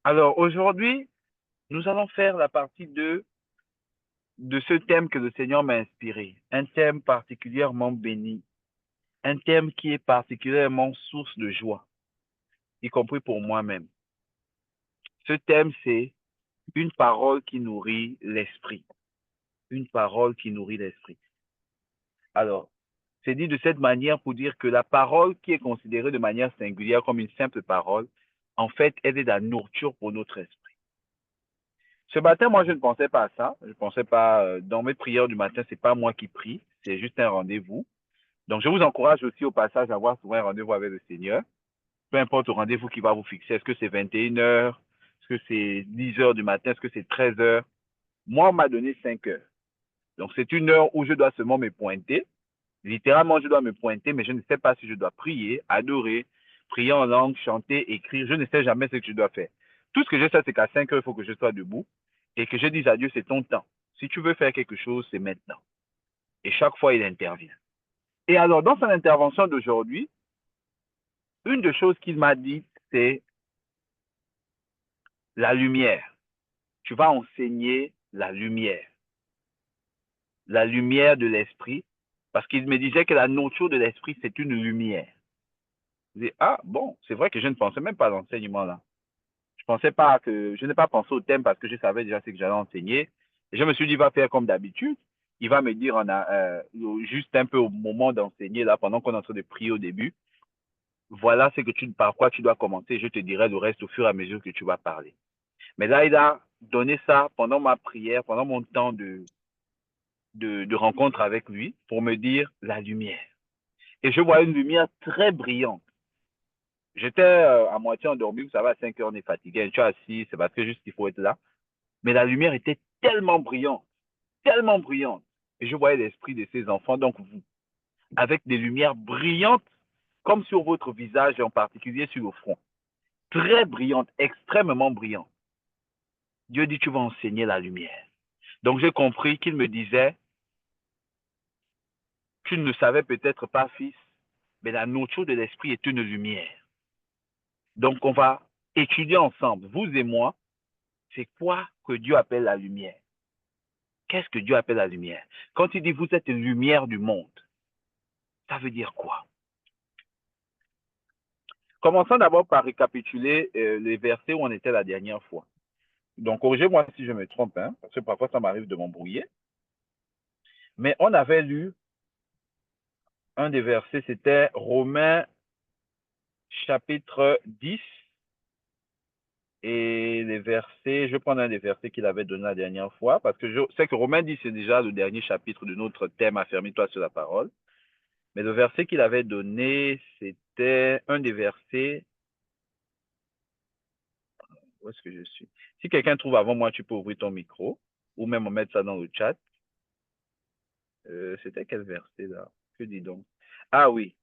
Alors aujourd'hui, nous allons faire la partie 2 de ce thème que le Seigneur m'a inspiré. Un thème particulièrement béni. Un thème qui est particulièrement source de joie, y compris pour moi-même. Ce thème, c'est une parole qui nourrit l'esprit. Une parole qui nourrit l'esprit. Alors, c'est dit de cette manière pour dire que la parole qui est considérée de manière singulière comme une simple parole, en fait, elle est la nourriture pour notre esprit. Ce matin, moi, je ne pensais pas à ça. Je ne pensais pas, dans mes prières du matin, c'est pas moi qui prie, c'est juste un rendez-vous. Donc, je vous encourage aussi au passage à avoir souvent un rendez-vous avec le Seigneur. Peu importe le rendez-vous qui va vous fixer. Est-ce que c'est 21 heures? Est-ce que c'est 10 heures du matin? Est-ce que c'est 13 heures? Moi, on m'a donné 5 heures. Donc, c'est une heure où je dois seulement me pointer. Littéralement, je dois me pointer, mais je ne sais pas si je dois prier, adorer, prier en langue, chanter, écrire. Je ne sais jamais ce que je dois faire. Tout ce que je sais, c'est qu'à 5 heures, il faut que je sois debout et que je dise à Dieu, c'est ton temps. Si tu veux faire quelque chose, c'est maintenant. Et chaque fois, il intervient. Et alors, dans son intervention d'aujourd'hui, une des choses qu'il m'a dit, c'est la lumière. Tu vas enseigner la lumière de l'esprit, parce qu'il me disait que la nourriture de l'esprit, c'est une lumière. Je dis, ah bon, c'est vrai que je ne pensais même pas à l'enseignement là. Je n'ai pas pensé au thème parce que je savais déjà ce que j'allais enseigner. Et je me suis dit, il va faire comme d'habitude. Il va me dire juste un peu au moment d'enseigner, là, pendant qu'on est en train de prier au début. Voilà ce que par quoi tu dois commencer. Je te dirai le reste au fur et à mesure que tu vas parler. Mais là, il a donné ça pendant ma prière, pendant mon temps de rencontre avec lui, pour me dire la lumière. Et je vois une lumière très brillante. J'étais à moitié endormi, vous savez, à 5 heures, on est fatigué. Je suis assis, c'est parce que juste il faut être là. Mais la lumière était tellement brillante, tellement brillante. Et je voyais l'esprit de ces enfants, donc vous, avec des lumières brillantes, comme sur votre visage, et en particulier sur le front. Très brillante, extrêmement brillante. Dieu dit, tu vas enseigner la lumière. Donc j'ai compris qu'il me disait, tu ne le savais peut-être pas, fils, mais la nourriture de l'esprit est une lumière. Donc on va étudier ensemble, vous et moi, c'est quoi que Dieu appelle la lumière. Qu'est-ce que Dieu appelle la lumière? Quand il dit, vous êtes une lumière du monde, ça veut dire quoi? Commençons d'abord par récapituler les versets où on était la dernière fois. Donc, corrigez-moi si je me trompe, hein, parce que parfois ça m'arrive de m'embrouiller. Mais on avait lu un des versets, c'était Romains chapitre 10. Et les versets, je vais prendre un des versets qu'il avait donné la dernière fois, parce que je sais que Romains 10, c'est déjà le dernier chapitre de notre thème, Affermis-toi sur la parole. Mais le verset qu'il avait donné, c'était un des versets. Où est-ce que je suis? Si quelqu'un trouve avant moi, tu peux ouvrir ton micro ou même mettre ça dans le chat. C'était quel verset là? Que dis donc? Ah oui,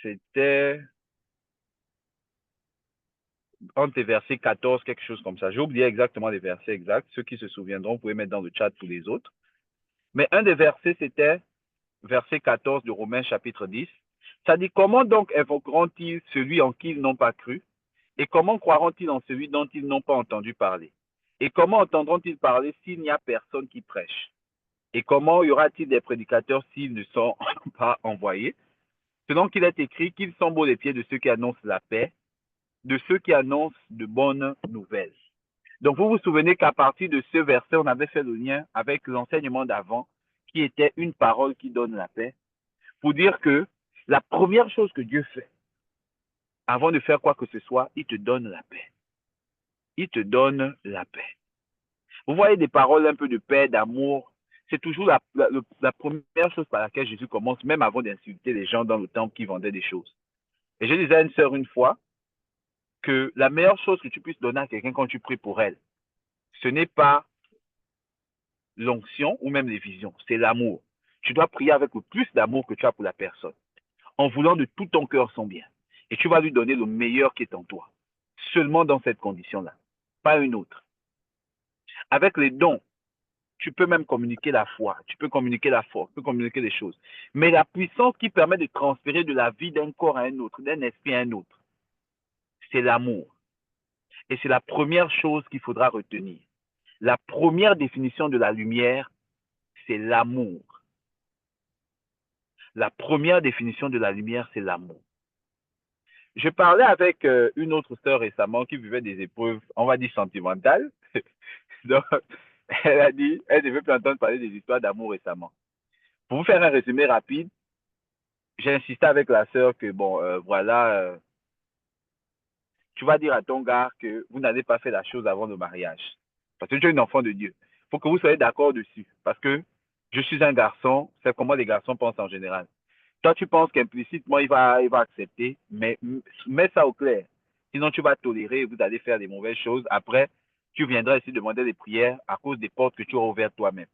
c'était entre les versets 14, quelque chose comme ça. J'ai oublié exactement les versets exacts. Ceux qui se souviendront, vous pouvez mettre dans le chat tous les autres. Mais un des versets, c'était verset 14 de Romains chapitre 10. Ça dit, comment donc invoqueront-ils celui en qui ils n'ont pas cru? Et comment croiront-ils en celui dont ils n'ont pas entendu parler? Et comment entendront-ils parler s'il n'y a personne qui prêche? Et comment y aura-t-il des prédicateurs s'ils ne sont pas envoyés? Selon qu'il est écrit qu'ils sont beaux les pieds de ceux qui annoncent la paix, de ceux qui annoncent de bonnes nouvelles. Donc vous vous souvenez qu'à partir de ce verset, on avait fait le lien avec l'enseignement d'avant, qui était une parole qui donne la paix, pour dire que la première chose que Dieu fait, avant de faire quoi que ce soit, il te donne la paix. Il te donne la paix. Vous voyez des paroles un peu de paix, d'amour. C'est toujours la première chose par laquelle Jésus commence, même avant d'insulter les gens dans le temple qui vendaient des choses. Et je disais à une sœur une fois que la meilleure chose que tu puisses donner à quelqu'un quand tu pries pour elle, ce n'est pas l'onction ou même les visions, c'est l'amour. Tu dois prier avec le plus d'amour que tu as pour la personne, en voulant de tout ton cœur son bien. Et tu vas lui donner le meilleur qui est en toi, seulement dans cette condition-là, pas une autre. Avec les dons, tu peux même communiquer la foi, tu peux communiquer la force, tu peux communiquer des choses. Mais la puissance qui permet de transférer de la vie d'un corps à un autre, d'un esprit à un autre, c'est l'amour. Et c'est la première chose qu'il faudra retenir. La première définition de la lumière, c'est l'amour. La première définition de la lumière, c'est l'amour. Je parlais avec une autre sœur récemment qui vivait des épreuves, on va dire sentimentales. Donc, elle a dit, elle ne veut plus entendre parler des histoires d'amour récemment. Pour vous faire un résumé rapide, j'ai insisté avec la sœur que, bon, voilà, tu vas dire à ton gars que vous n'avez pas fait la chose avant le mariage. Parce que tu es un enfant de Dieu. Il faut que vous soyez d'accord dessus. Parce que je suis un garçon, c'est comment les garçons pensent en général. Toi, tu penses qu'implicitement, il va accepter, mais mets ça au clair. Sinon, tu vas tolérer et vous allez faire des mauvaises choses. Après, tu viendras ici demander des prières à cause des portes que tu as ouvertes toi-même.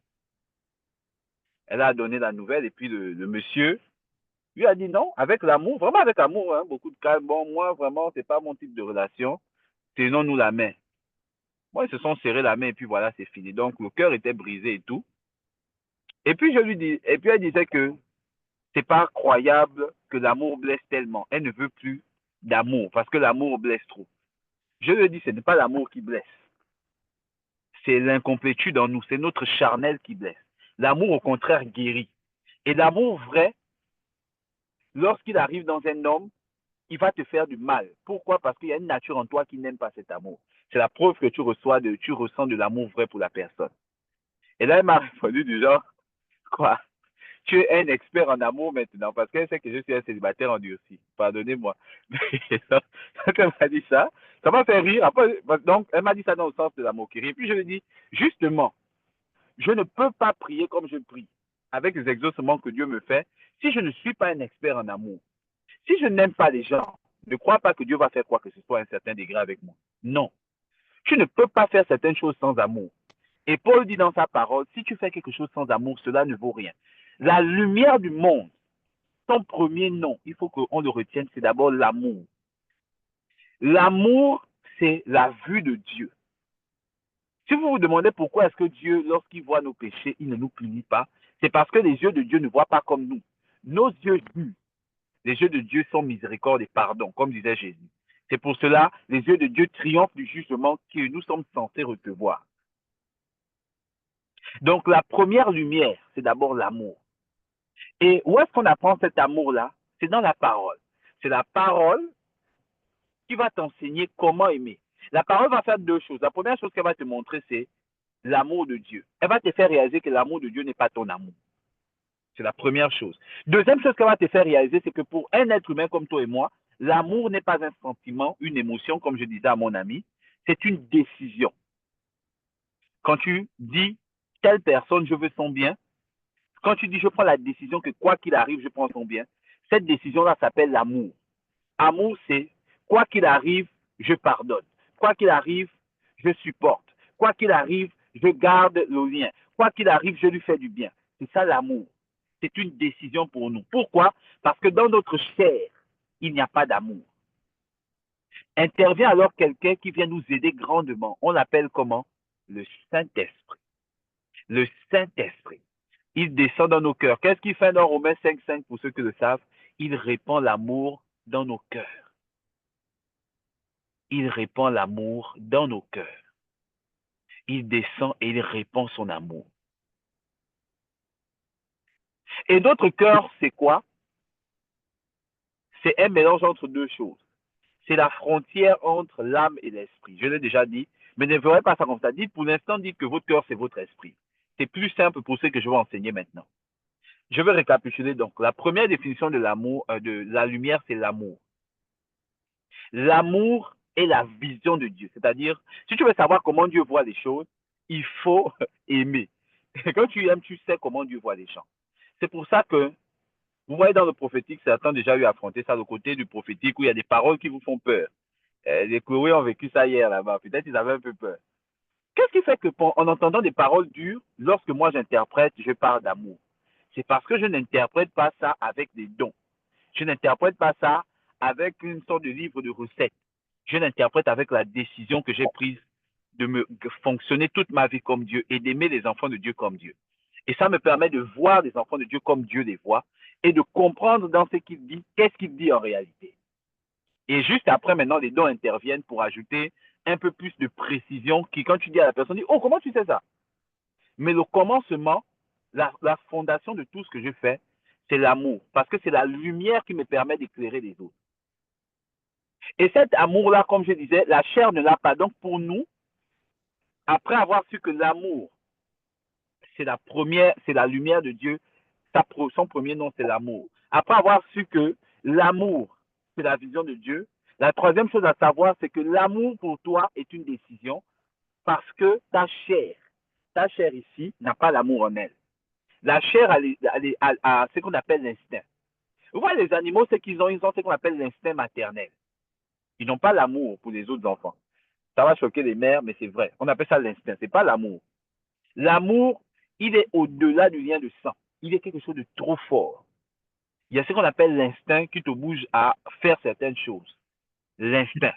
Elle a donné la nouvelle et puis le monsieur lui a dit non, avec l'amour, vraiment avec amour, hein, beaucoup de calme. Bon, moi, vraiment, c'est pas mon type de relation. Tenons-nous la main. Bon, ils se sont serrés la main et puis voilà, c'est fini. Donc, le cœur était brisé et tout. Et puis, je lui dis, et puis elle disait que c'est pas croyable que l'amour blesse tellement. Elle ne veut plus d'amour parce que l'amour blesse trop. Je lui dis, ce n'est pas l'amour qui blesse. C'est l'incomplétude en nous. C'est notre charnel qui blesse. L'amour, au contraire, guérit. Et l'amour vrai, lorsqu'il arrive dans un homme, il va te faire du mal. Pourquoi? Parce qu'il y a une nature en toi qui n'aime pas cet amour. C'est la preuve que tu ressens de l'amour vrai pour la personne. Et là, elle m'a répondu du genre, quoi? Tu es un expert en amour maintenant parce qu'elle sait que je suis un célibataire endurci. Pardonnez-moi. Donc, elle m'a dit ça m'a fait rire. Après, donc, elle m'a dit ça dans le sens de la moquerie. Et puis, je lui ai dit, justement, je ne peux pas prier comme je prie, avec les exaucements que Dieu me fait, si je ne suis pas un expert en amour. Si je n'aime pas les gens, ne crois pas que Dieu va faire quoi que ce soit à un certain degré avec moi. Non. Tu ne peux pas faire certaines choses sans amour. Et Paul dit dans sa parole, si tu fais quelque chose sans amour, cela ne vaut rien. La lumière du monde, ton premier nom, il faut qu'on le retienne, c'est d'abord l'amour. L'amour, c'est la vue de Dieu. Si vous vous demandez pourquoi est-ce que Dieu, lorsqu'il voit nos péchés, il ne nous punit pas, c'est parce que les yeux de Dieu ne voient pas comme nous. Nos yeux jugent. Les yeux de Dieu sont miséricorde et pardon, comme disait Jésus. C'est pour cela, les yeux de Dieu triomphent du jugement que nous sommes censés recevoir. Donc, la première lumière, c'est d'abord l'amour. Et où est-ce qu'on apprend cet amour-là? C'est dans la parole. C'est la parole qui va t'enseigner comment aimer. La parole va faire deux choses. La première chose qu'elle va te montrer, c'est l'amour de Dieu. Elle va te faire réaliser que l'amour de Dieu n'est pas ton amour. C'est la première chose. Deuxième chose qu'elle va te faire réaliser, c'est que pour un être humain comme toi et moi, l'amour n'est pas un sentiment, une émotion, comme je disais à mon ami, c'est une décision. Quand tu dis telle personne, je veux son bien, quand tu dis je prends la décision que quoi qu'il arrive, je prends son bien, cette décision-là s'appelle l'amour. Amour, c'est quoi qu'il arrive, je pardonne. Quoi qu'il arrive, je supporte. Quoi qu'il arrive, je garde le lien. Quoi qu'il arrive, je lui fais du bien. C'est ça l'amour. C'est une décision pour nous. Pourquoi? Parce que dans notre chair, il n'y a pas d'amour. Intervient alors quelqu'un qui vient nous aider grandement. On l'appelle comment? Le Saint-Esprit. Le Saint-Esprit. Il descend dans nos cœurs. Qu'est-ce qu'il fait dans Romains 5,5 pour ceux qui le savent? Il répand l'amour dans nos cœurs. Il répand l'amour dans nos cœurs. Il descend et il répand son amour. Et notre cœur, c'est quoi? C'est un mélange entre deux choses. C'est la frontière entre l'âme et l'esprit. Je l'ai déjà dit, mais ne verrez pas ça comme ça. Dites pour l'instant, dites que votre cœur, c'est votre esprit. C'est plus simple pour ce que je vais enseigner maintenant. Je vais récapituler donc. La première définition de l'amour, de la lumière, c'est l'amour. L'amour est la vision de Dieu. C'est-à-dire, si tu veux savoir comment Dieu voit les choses, il faut aimer. Et quand tu aimes, tu sais comment Dieu voit les gens. C'est pour ça que, vous voyez dans le prophétique, certains ont déjà eu à affronter ça, le côté du prophétique où il y a des paroles qui vous font peur. Les Chloé ont vécu ça hier là-bas. Peut-être ils avaient un peu peur. Qu'est-ce qui fait que, en entendant des paroles dures, lorsque moi j'interprète, je parle d'amour? C'est parce que je n'interprète pas ça avec des dons. Je n'interprète pas ça avec une sorte de livre de recettes. Je l'interprète avec la décision que j'ai prise de me fonctionner toute ma vie comme Dieu et d'aimer les enfants de Dieu comme Dieu. Et ça me permet de voir les enfants de Dieu comme Dieu les voit et de comprendre dans ce qu'il dit, qu'est-ce qu'il dit en réalité. Et juste après, maintenant, les dons interviennent pour ajouter un peu plus de précision qui, quand tu dis à la personne, dit, oh, comment tu sais ça? Mais le commencement, la fondation de tout ce que je fais, c'est l'amour. Parce que c'est la lumière qui me permet d'éclairer les autres. Et cet amour-là, comme je disais, la chair ne l'a pas. Donc pour nous, après avoir su que l'amour, c'est la première, c'est la lumière de Dieu, son premier nom, c'est l'amour. Après avoir su que l'amour, c'est la vision de Dieu, la troisième chose à savoir, c'est que l'amour pour toi est une décision parce que ta chair ici, n'a pas l'amour en elle. La chair a ce qu'on appelle l'instinct. Vous voyez, les animaux, c'est ils ont ce qu'on appelle l'instinct maternel. Ils n'ont pas l'amour pour les autres enfants. Ça va choquer les mères, mais c'est vrai. On appelle ça l'instinct. C'est pas l'amour. L'amour, il est au-delà du lien de sang. Il est quelque chose de trop fort. Il y a ce qu'on appelle l'instinct qui te bouge à faire certaines choses. L'instinct.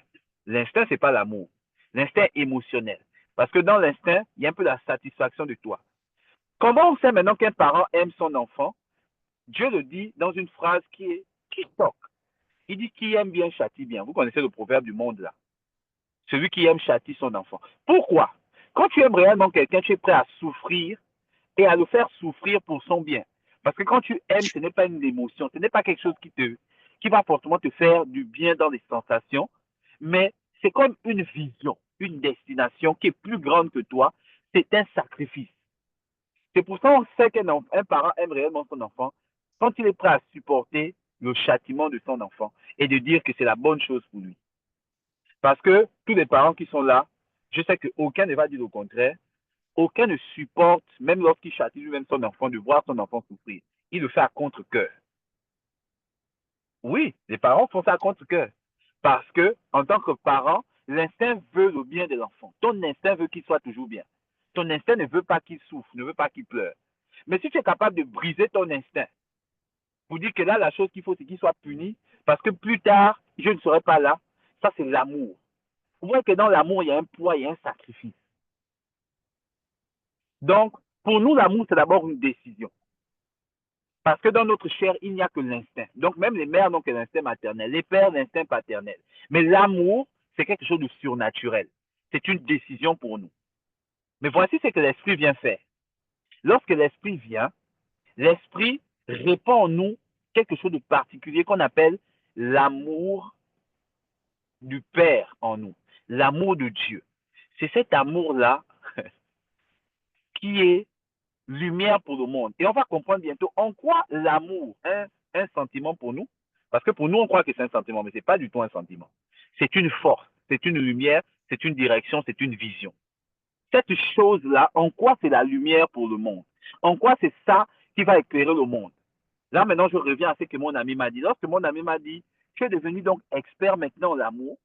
L'instinct, c'est pas l'amour. L'instinct émotionnel. Parce que dans l'instinct, il y a un peu la satisfaction de toi. Comment on sait maintenant qu'un parent aime son enfant? Dieu le dit dans une phrase qui toque. Il dit qui aime bien châtie bien. Vous connaissez le proverbe du monde là. Celui qui aime châtie son enfant. Pourquoi? Quand tu aimes réellement quelqu'un, tu es prêt à souffrir et à le faire souffrir pour son bien. Parce que quand tu aimes, ce n'est pas une émotion, ce n'est pas quelque chose qui va forcément te faire du bien dans les sensations, mais c'est comme une vision, une destination qui est plus grande que toi. C'est un sacrifice. C'est pour ça qu'on sait qu'un parent aime réellement son enfant quand il est prêt à supporter le châtiment de son enfant et de dire que c'est la bonne chose pour lui. Parce que tous les parents qui sont là, je sais qu'aucun ne va dire le contraire. Aucun ne supporte, même lorsqu'il châtie lui-même son enfant, de voir son enfant souffrir. Il le fait à contre-cœur. Oui, les parents font ça à contre-cœur. Parce que, en tant que parent, l'instinct veut le bien de l'enfant. Ton instinct veut qu'il soit toujours bien. Ton instinct ne veut pas qu'il souffre, ne veut pas qu'il pleure. Mais si tu es capable de briser ton instinct pour dire que là, la chose qu'il faut, c'est qu'il soit puni, parce que plus tard, je ne serai pas là, ça, c'est l'amour. Vous voyez que dans l'amour, il y a un poids, il y a un sacrifice. Donc, pour nous, l'amour, c'est d'abord une décision. Parce que dans notre chair, il n'y a que l'instinct. Donc, même les mères n'ont que l'instinct maternel, les pères, l'instinct paternel. Mais l'amour, c'est quelque chose de surnaturel. C'est une décision pour nous. Mais voici ce que l'esprit vient faire. Lorsque l'esprit vient, l'esprit répand en nous quelque chose de particulier qu'on appelle l'amour du Père en nous, l'amour de Dieu. C'est cet amour-là qui est lumière pour le monde. Et on va comprendre bientôt en quoi l'amour est un sentiment pour nous. Parce que pour nous, on croit que c'est un sentiment, mais ce n'est pas du tout un sentiment. C'est une force, c'est une lumière, c'est une direction, c'est une vision. Cette chose-là, en quoi c'est la lumière pour le monde? En quoi c'est ça qui va éclairer le monde? Là, maintenant, je reviens à ce que mon ami m'a dit. Lorsque mon ami m'a dit, tu es devenu donc expert maintenant en l'amour,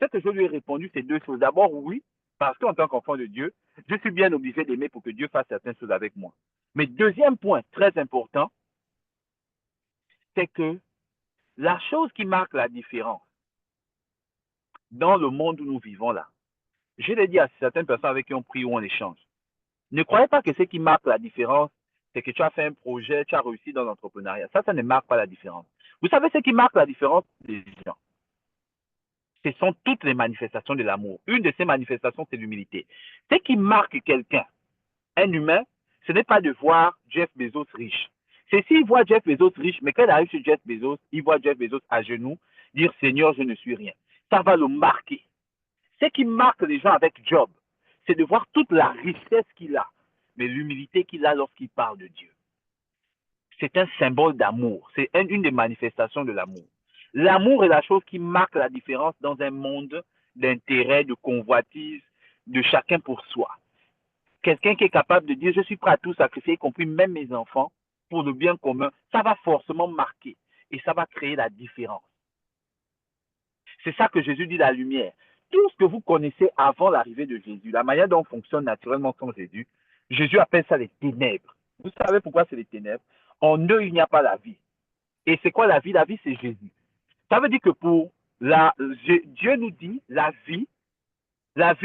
ce que je lui ai répondu, c'est deux choses. D'abord, oui, parce qu'en tant qu'enfant de Dieu, je suis bien obligé d'aimer pour que Dieu fasse certaines choses avec moi. Mais deuxième point très important, c'est que la chose qui marque la différence dans le monde où nous vivons là, je l'ai dit à certaines personnes avec qui on prie ou on échange, ne croyez pas que ce qui marque la différence, c'est que tu as fait un projet, tu as réussi dans l'entrepreneuriat. Ça ne marque pas la différence. Vous savez ce qui marque la différence des gens? Ce sont toutes les manifestations de l'amour. Une de ces manifestations, c'est l'humilité. Ce qui marque quelqu'un, un humain, ce n'est pas de voir Jeff Bezos riche. C'est s'il voit Jeff Bezos riche, mais quand il arrive sur Jeff Bezos, il voit Jeff Bezos à genoux, dire Seigneur, je ne suis rien. Ça va le marquer. Ce qui marque les gens avec Job, c'est de voir toute la richesse qu'il a, mais l'humilité qu'il a lorsqu'il parle de Dieu. C'est un symbole d'amour. C'est une des manifestations de l'amour. L'amour est la chose qui marque la différence dans un monde d'intérêt, de convoitise, de chacun pour soi. Quelqu'un qui est capable de dire je suis prêt à tout sacrifier, y compris même mes enfants, pour le bien commun, ça va forcément marquer et ça va créer la différence. C'est ça que Jésus dit la lumière. Tout ce que vous connaissez avant l'arrivée de Jésus, la manière dont fonctionne naturellement sans Jésus, Jésus appelle ça les ténèbres. Vous savez pourquoi c'est les ténèbres? En eux, il n'y a pas la vie. Et c'est quoi la vie? La vie, c'est Jésus. Ça veut dire que Dieu nous dit la vie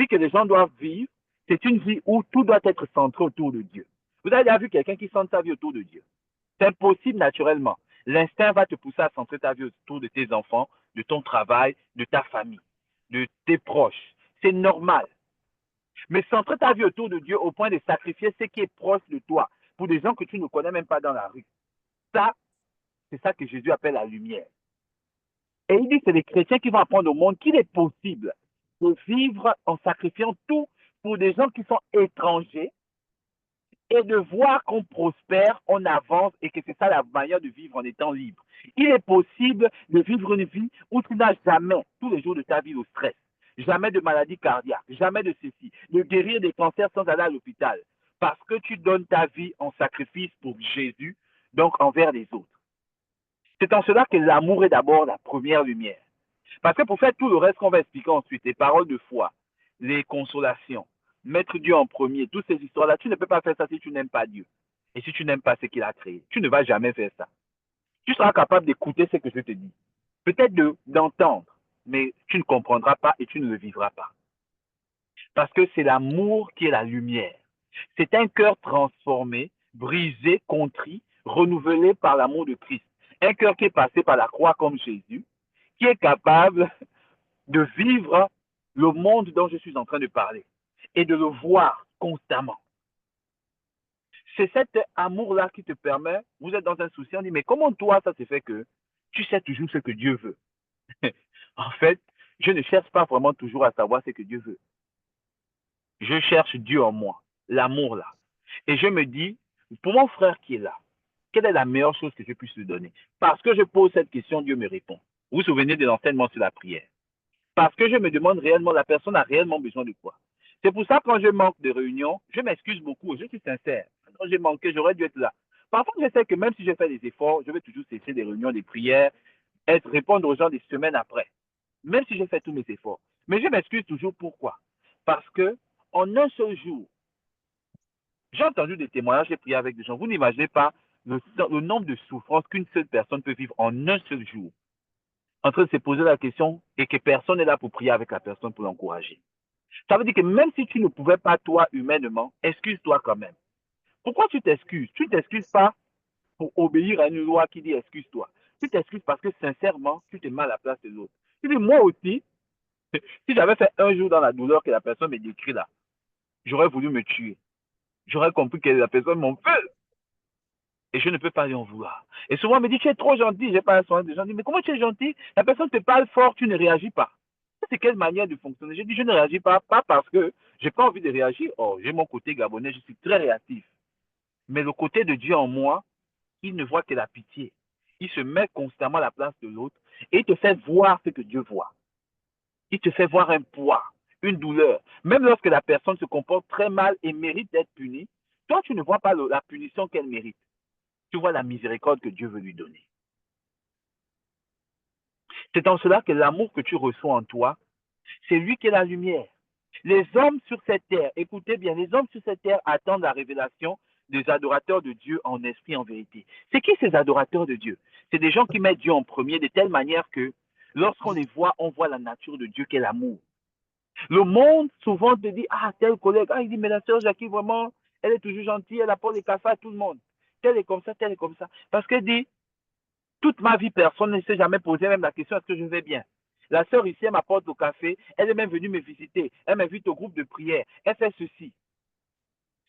que les gens doivent vivre, c'est une vie où tout doit être centré autour de Dieu. Vous avez déjà vu quelqu'un qui centre sa vie autour de Dieu? C'est impossible naturellement. L'instinct va te pousser à centrer ta vie autour de tes enfants, de ton travail, de ta famille, de tes proches. C'est normal. Mais centrer ta vie autour de Dieu au point de sacrifier ce qui est proche de toi pour des gens que tu ne connais même pas dans la rue. Ça, c'est ça que Jésus appelle la lumière. Et il dit que c'est les chrétiens qui vont apprendre au monde qu'il est possible de vivre en sacrifiant tout pour des gens qui sont étrangers et de voir qu'on prospère, on avance et que c'est ça la manière de vivre en étant libre. Il est possible de vivre une vie où tu n'as jamais, tous les jours de ta vie, le stress, jamais de maladie cardiaque, jamais de ceci, de guérir des cancers sans aller à l'hôpital, parce que tu donnes ta vie en sacrifice pour Jésus, donc envers les autres. C'est en cela que l'amour est d'abord la première lumière. Parce que pour faire tout le reste qu'on va expliquer ensuite, les paroles de foi, les consolations, mettre Dieu en premier, toutes ces histoires-là, tu ne peux pas faire ça si tu n'aimes pas Dieu. Et si tu n'aimes pas ce qu'il a créé, tu ne vas jamais faire ça. Tu seras capable d'écouter ce que je te dis. Peut-être d'entendre, mais tu ne comprendras pas et tu ne le vivras pas. Parce que c'est l'amour qui est la lumière. C'est un cœur transformé, brisé, contrit, renouvelé par l'amour de Christ. Un cœur qui est passé par la croix comme Jésus, qui est capable de vivre le monde dont je suis en train de parler et de le voir constamment. C'est cet amour-là qui te permet, vous êtes dans un souci, on dit, mais comment toi, ça se fait que tu sais toujours ce que Dieu veut? En fait, je ne cherche pas vraiment toujours à savoir ce que Dieu veut. Je cherche Dieu en moi, l'amour là. Et je me dis, pour mon frère qui est là, quelle est la meilleure chose que je puisse lui donner? Parce que je pose cette question, Dieu me répond. Vous vous souvenez de l'enseignement sur la prière? Parce que je me demande réellement, la personne a réellement besoin de quoi. C'est pour ça que quand je manque de réunions, je m'excuse beaucoup, je suis sincère. Quand j'ai manqué, j'aurais dû être là. Parfois, je sais que même si je fais des efforts, je vais toujours cesser des réunions, des prières, répondre aux gens des semaines après. Même si j'ai fait tous mes efforts. Mais je m'excuse toujours pourquoi? Parce que en un seul jour, j'ai entendu des témoignages, j'ai prié avec des gens. Vous n'imaginez pas le nombre de souffrances qu'une seule personne peut vivre en un seul jour, en train de se poser la question et que personne n'est là pour prier avec la personne pour l'encourager. Ça veut dire que même si tu ne pouvais pas, toi, humainement, excuse-toi quand même. Pourquoi tu t'excuses? Tu ne t'excuses pas pour obéir à une loi qui dit excuse-toi. Tu t'excuses parce que sincèrement, tu te mets à la place de l'autre. Tu dis, moi aussi, si j'avais fait un jour dans la douleur que la personne me décrit là, j'aurais voulu me tuer. J'aurais compris que la personne m'en veut. Et je ne peux pas lui en vouloir. Et souvent, on me dit, tu es trop gentil, j'ai pas un soin de gens. Mais comment tu es gentil? La personne te parle fort, tu ne réagis pas. C'est quelle manière de fonctionner? Je dis, je ne réagis pas, pas parce que j'ai pas envie de réagir. Oh, j'ai mon côté gabonais, je suis très réactif. Mais le côté de Dieu en moi, il ne voit que la pitié. Il se met constamment à la place de l'autre et il te fait voir ce que Dieu voit. Il te fait voir un poids, une douleur. Même lorsque la personne se comporte très mal et mérite d'être punie, toi, tu ne vois pas la punition qu'elle mérite. Tu vois la miséricorde que Dieu veut lui donner. C'est en cela que l'amour que tu reçois en toi, c'est lui qui est la lumière. Les hommes sur cette terre, écoutez bien, les hommes sur cette terre attendent la révélation des adorateurs de Dieu en esprit, en vérité. C'est qui ces adorateurs de Dieu? C'est des gens qui mettent Dieu en premier de telle manière que lorsqu'on les voit, on voit la nature de Dieu qui est l'amour. Le monde souvent te dit, ah, tel collègue, ah, il dit, mais la sœur Jackie, vraiment, elle est toujours gentille, elle apporte les cafés à tout le monde. Tel est comme ça, tel est comme ça. Parce qu'elle dit, toute ma vie, personne ne s'est jamais posé même la question, est-ce que je vais bien? La sœur ici, elle m'apporte au café, elle est même venue me visiter, elle m'invite au groupe de prière, elle fait ceci.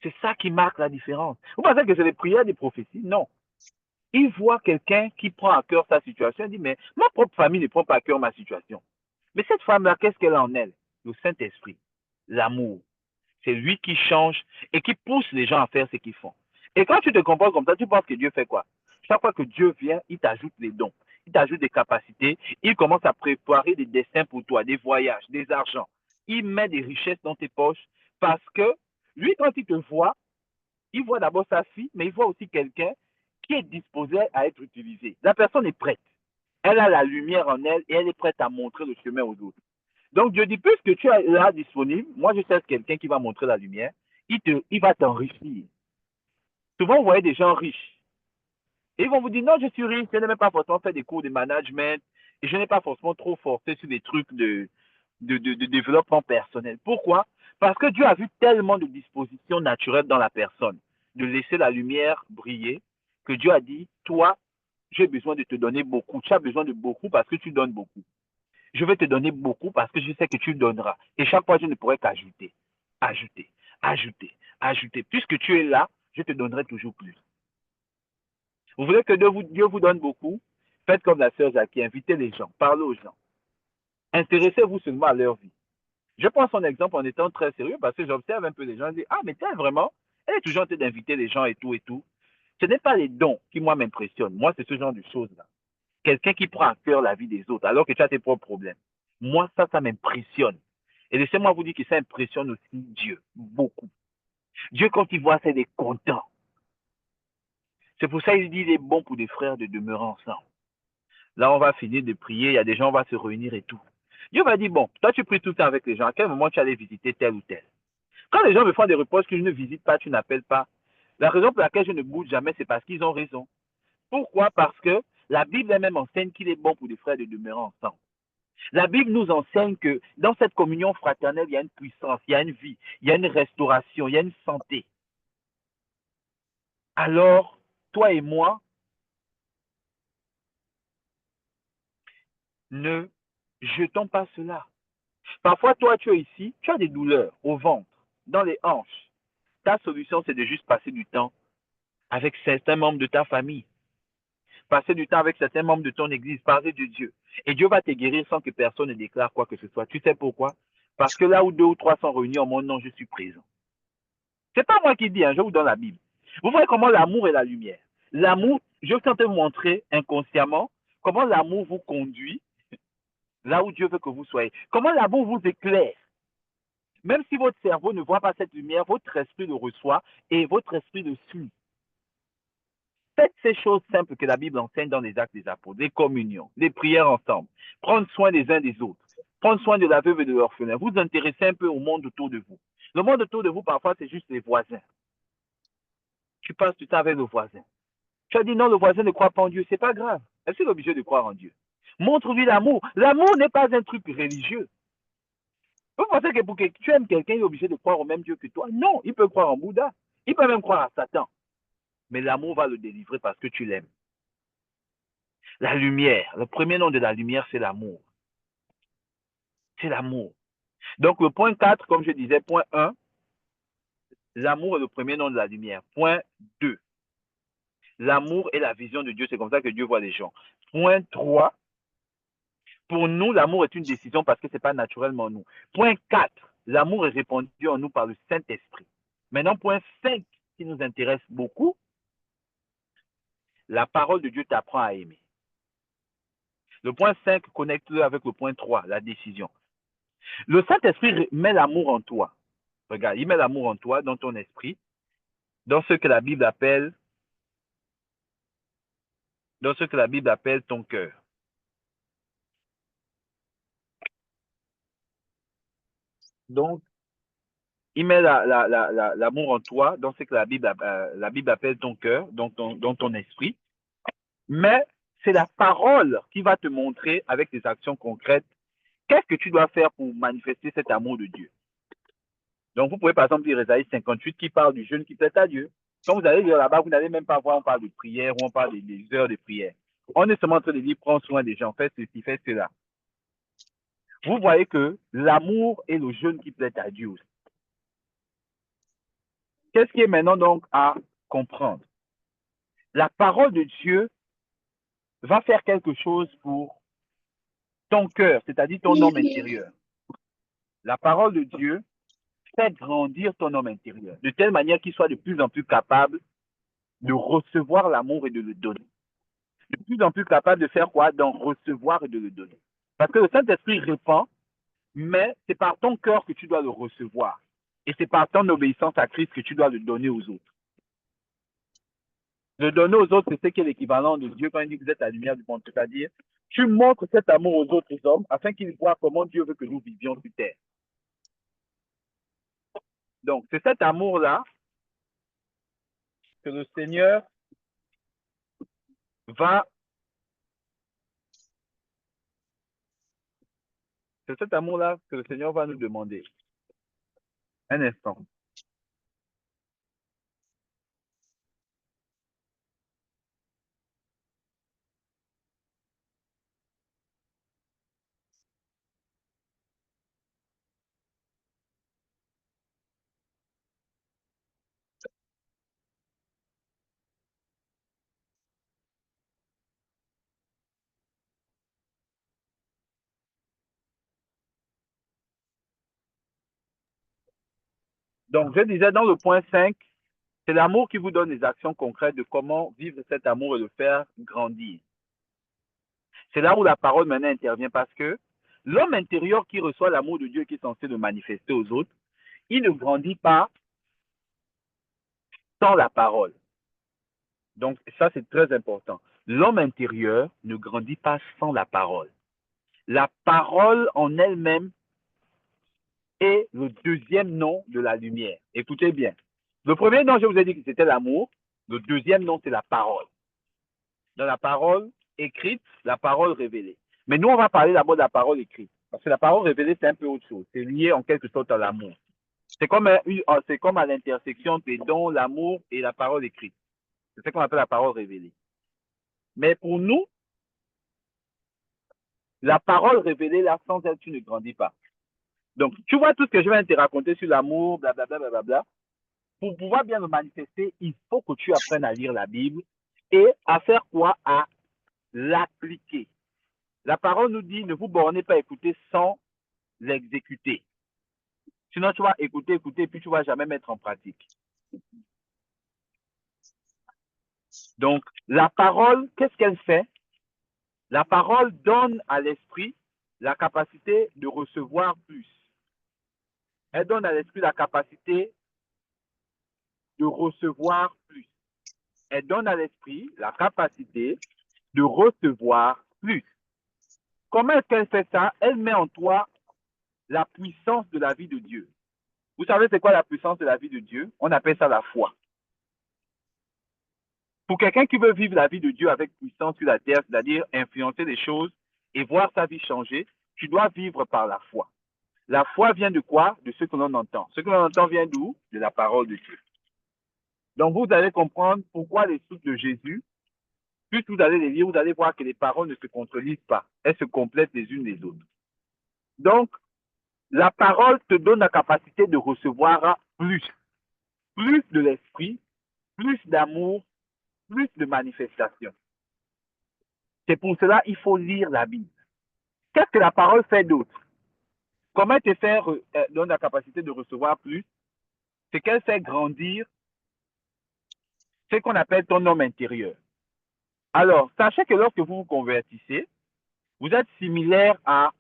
C'est ça qui marque la différence. Vous pensez que c'est les prières des prophéties? Non. Il voit quelqu'un qui prend à cœur sa situation, il dit, mais ma propre famille ne prend pas à cœur ma situation. Mais cette femme-là, qu'est-ce qu'elle a en elle? Le Saint-Esprit, l'amour. C'est lui qui change et qui pousse les gens à faire ce qu'ils font. Et quand tu te comportes comme ça, tu penses que Dieu fait quoi? Chaque fois que Dieu vient, il t'ajoute les dons, il t'ajoute des capacités, il commence à préparer des destins pour toi, des voyages, des argents. Il met des richesses dans tes poches parce que lui, quand il te voit, il voit d'abord sa fille, mais il voit aussi quelqu'un qui est disposé à être utilisé. La personne est prête. Elle a la lumière en elle et elle est prête à montrer le chemin aux autres. Donc, Dieu dit, puisque tu es là disponible, moi, je cherche quelqu'un qui va montrer la lumière, il va t'enrichir. Souvent, vous voyez des gens riches. Et ils vont vous dire, non, je suis riche, je n'ai même pas forcément fait des cours de management et je n'ai pas forcément trop forcé sur des trucs de développement personnel. Pourquoi? Parce que Dieu a vu tellement de dispositions naturelles dans la personne, de laisser la lumière briller, que Dieu a dit, toi, j'ai besoin de te donner beaucoup. Tu as besoin de beaucoup parce que tu donnes beaucoup. Je vais te donner beaucoup parce que je sais que tu donneras. Et chaque fois, je ne pourrai qu'ajouter, ajouter, ajouter, ajouter. Puisque tu es là, je te donnerai toujours plus. Vous voulez que Dieu vous donne beaucoup? Faites comme la sœur Jackie, invitez les gens, parlez aux gens. Intéressez-vous seulement à leur vie. Je prends son exemple en étant très sérieux parce que j'observe un peu les gens et dis, ah, mais elle vraiment, elle est toujours en train d'inviter les gens et tout et tout. Ce n'est pas les dons qui, moi, m'impressionnent. Moi, c'est ce genre de choses-là. Quelqu'un qui prend à cœur la vie des autres alors que tu as tes propres problèmes. Moi, ça m'impressionne. Et laissez-moi vous dire que ça impressionne aussi Dieu, beaucoup. Dieu, quand il voit ça, il est content. C'est pour ça qu'il dit, il est bon pour des frères de demeurer ensemble. Là, on va finir de prier, il y a des gens, on va se réunir et tout. Dieu va dire, bon, toi, tu pries tout le temps avec les gens. À quel moment tu allais visiter tel ou tel? Quand les gens me font des reproches que je ne visite pas, tu n'appelles pas, la raison pour laquelle je ne bouge jamais, c'est parce qu'ils ont raison. Pourquoi? Parce que la Bible elle-même enseigne qu'il est bon pour des frères de demeurer ensemble. La Bible nous enseigne que dans cette communion fraternelle, il y a une puissance, il y a une vie, il y a une restauration, il y a une santé. Alors, toi et moi, ne jetons pas cela. Parfois, toi, tu es ici, tu as des douleurs au ventre, dans les hanches. Ta solution, c'est de juste passer du temps avec certains membres de ta famille, passer du temps avec certains membres de ton église, parler de Dieu. Et Dieu va te guérir sans que personne ne déclare quoi que ce soit. Tu sais pourquoi? Parce que là où deux ou trois sont réunis en mon nom, je suis présent. C'est pas moi qui dis, hein, je vous donne la Bible. Vous voyez comment l'amour est la lumière. L'amour, je vais tenter de vous montrer inconsciemment comment l'amour vous conduit là où Dieu veut que vous soyez. Comment l'amour vous éclaire. Même si votre cerveau ne voit pas cette lumière, votre esprit le reçoit et votre esprit le suit. Faites ces choses simples que la Bible enseigne dans les actes des apôtres, les communions, les prières ensemble, prendre soin des uns des autres, prendre soin de la veuve et de l'orphelin, vous intéresser un peu au monde autour de vous. Le monde autour de vous, parfois, c'est juste les voisins. Tu passes du temps avec le voisin. Tu as dit non, le voisin ne croit pas en Dieu, c'est pas grave. Est-ce qu'il est obligé de croire en Dieu? Montre-lui l'amour. L'amour n'est pas un truc religieux. Vous pensez que pour que tu aimes quelqu'un, il est obligé de croire au même Dieu que toi? Non, il peut croire en Bouddha. Il peut même croire à Satan. Mais l'amour va le délivrer parce que tu l'aimes. La lumière, le premier nom de la lumière, c'est l'amour. C'est l'amour. Donc, le point 4, comme je disais, point 1, l'amour est le premier nom de la lumière. Point 2, l'amour est la vision de Dieu. C'est comme ça que Dieu voit les gens. Point 3, pour nous, l'amour est une décision parce que ce n'est pas naturellement nous. Point 4, l'amour est répandu en nous par le Saint-Esprit. Maintenant, point 5, qui nous intéresse beaucoup, la parole de Dieu t'apprend à aimer. Le point 5 connecte-le avec le point 3, la décision. Le Saint-Esprit met l'amour en toi. Regarde, il met l'amour en toi, dans ton esprit, dans ce que la Bible appelle, ton cœur. Donc, il met l'amour en toi, dans ce que la Bible appelle ton cœur, dans ton esprit. Mais c'est la parole qui va te montrer avec des actions concrètes qu'est-ce que tu dois faire pour manifester cet amour de Dieu. Donc, vous pouvez par exemple lire Ésaïe 58 qui parle du jeûne qui plaît à Dieu. Quand vous allez lire là-bas, vous n'allez même pas voir, on parle de prière ou on parle des heures de prière. On est seulement en train de dire, prends soin des gens, fais ceci, fais cela. Vous voyez que l'amour est le jeûne qui plaît à Dieu aussi. Qu'est-ce qui est maintenant donc à comprendre? La parole de Dieu va faire quelque chose pour ton cœur, c'est-à-dire ton homme intérieur. La parole de Dieu fait grandir ton homme intérieur, de telle manière qu'il soit de plus en plus capable de recevoir l'amour et de le donner. De plus en plus capable de faire quoi? D'en recevoir et de le donner. Parce que le Saint-Esprit répand, mais c'est par ton cœur que tu dois le recevoir. Et c'est par ton obéissance à Christ que tu dois le donner aux autres. Le donner aux autres, c'est ce qui est l'équivalent de Dieu quand il dit que vous êtes la lumière du monde. C'est-à-dire, tu montres cet amour aux autres hommes afin qu'ils voient comment Dieu veut que nous vivions sur terre. Donc, c'est cet amour-là que le Seigneur va, c'est cet amour-là que le Seigneur va nous demander. Un instant. Donc, je disais dans le point 5, c'est l'amour qui vous donne des actions concrètes de comment vivre cet amour et le faire grandir. C'est là où la parole maintenant intervient parce que l'homme intérieur qui reçoit l'amour de Dieu qui est censé le manifester aux autres, il ne grandit pas sans la parole. Donc, ça, c'est très important. L'homme intérieur ne grandit pas sans la parole. La parole en elle-même est le deuxième nom de la lumière. Écoutez bien. Le premier nom, je vous ai dit que c'était l'amour. Le deuxième nom, c'est la parole. Dans la parole écrite, la parole révélée. Mais nous, on va parler d'abord de la parole écrite. Parce que la parole révélée, c'est un peu autre chose. C'est lié en quelque sorte à l'amour. C'est comme à l'intersection des dons, l'amour et la parole écrite. C'est ce qu'on appelle la parole révélée. Mais pour nous, la parole révélée, là, sans elle, tu ne grandis pas. Donc, tu vois tout ce que je viens de te raconter sur l'amour, blablabla, blablabla. Pour pouvoir bien le manifester, il faut que tu apprennes à lire la Bible et à faire quoi? À l'appliquer. La parole nous dit, ne vous bornez pas à écouter sans l'exécuter. Sinon, tu vas écouter, écouter, puis tu ne vas jamais mettre en pratique. Donc, la parole, qu'est-ce qu'elle fait? La parole donne à l'esprit la capacité de recevoir plus. Elle donne à l'esprit la capacité de recevoir plus. Elle donne à l'esprit la capacité de recevoir plus. Comment est-ce qu'elle fait ça? Elle met en toi la puissance de la vie de Dieu. Vous savez c'est quoi la puissance de la vie de Dieu? On appelle ça la foi. Pour quelqu'un qui veut vivre la vie de Dieu avec puissance sur la terre, c'est-à-dire influencer les choses et voir sa vie changer, tu dois vivre par la foi. La foi vient de quoi? De ce que l'on entend. Ce que l'on entend vient d'où? De la parole de Dieu. Donc vous allez comprendre pourquoi les soutes de Jésus, plus vous allez les lire, vous allez voir que les paroles ne se contredisent pas. Elles se complètent les unes les autres. Donc, la parole te donne la capacité de recevoir plus. Plus de l'esprit, plus d'amour, plus de manifestation. C'est pour cela qu'il faut lire la Bible. Qu'est-ce que la parole fait d'autre? Comment te faire donne la capacité de recevoir plus? C'est qu'elle fait grandir ce qu'on appelle ton homme intérieur. Alors, sachez que lorsque vous vous convertissez, vous êtes similaire à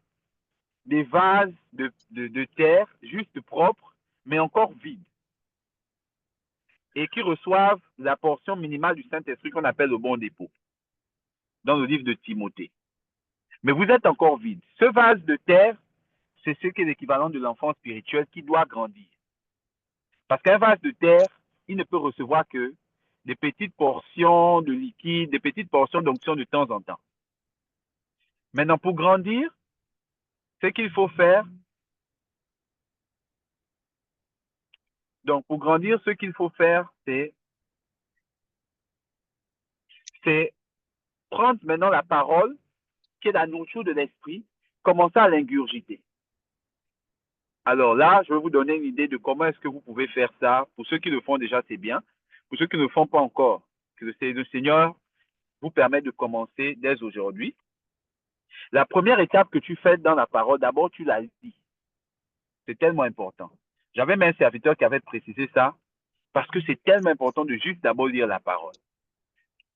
des vases de terre juste propres, mais encore vides, et qui reçoivent la portion minimale du Saint-Esprit qu'on appelle le bon dépôt, dans le livre de Timothée. Mais vous êtes encore vide. Ce vase de terre, c'est ce qui est l'équivalent de l'enfant spirituel qui doit grandir. Parce qu'un vase de terre, il ne peut recevoir que des petites portions de liquide, des petites portions d'onction de temps en temps. Maintenant, pour grandir, ce qu'il faut faire, donc pour grandir, ce qu'il faut faire, c'est prendre maintenant la parole, qui est la nourriture de l'esprit, commencer à l'ingurgiter. Alors là, je vais vous donner une idée de comment est-ce que vous pouvez faire ça. Pour ceux qui le font déjà, c'est bien. Pour ceux qui ne le font pas encore, que le Seigneur vous permet de commencer dès aujourd'hui. La première étape que tu fais dans la parole, d'abord, tu la lis. C'est tellement important. J'avais même un serviteur qui avait précisé ça parce que c'est tellement important de juste d'abord lire la parole.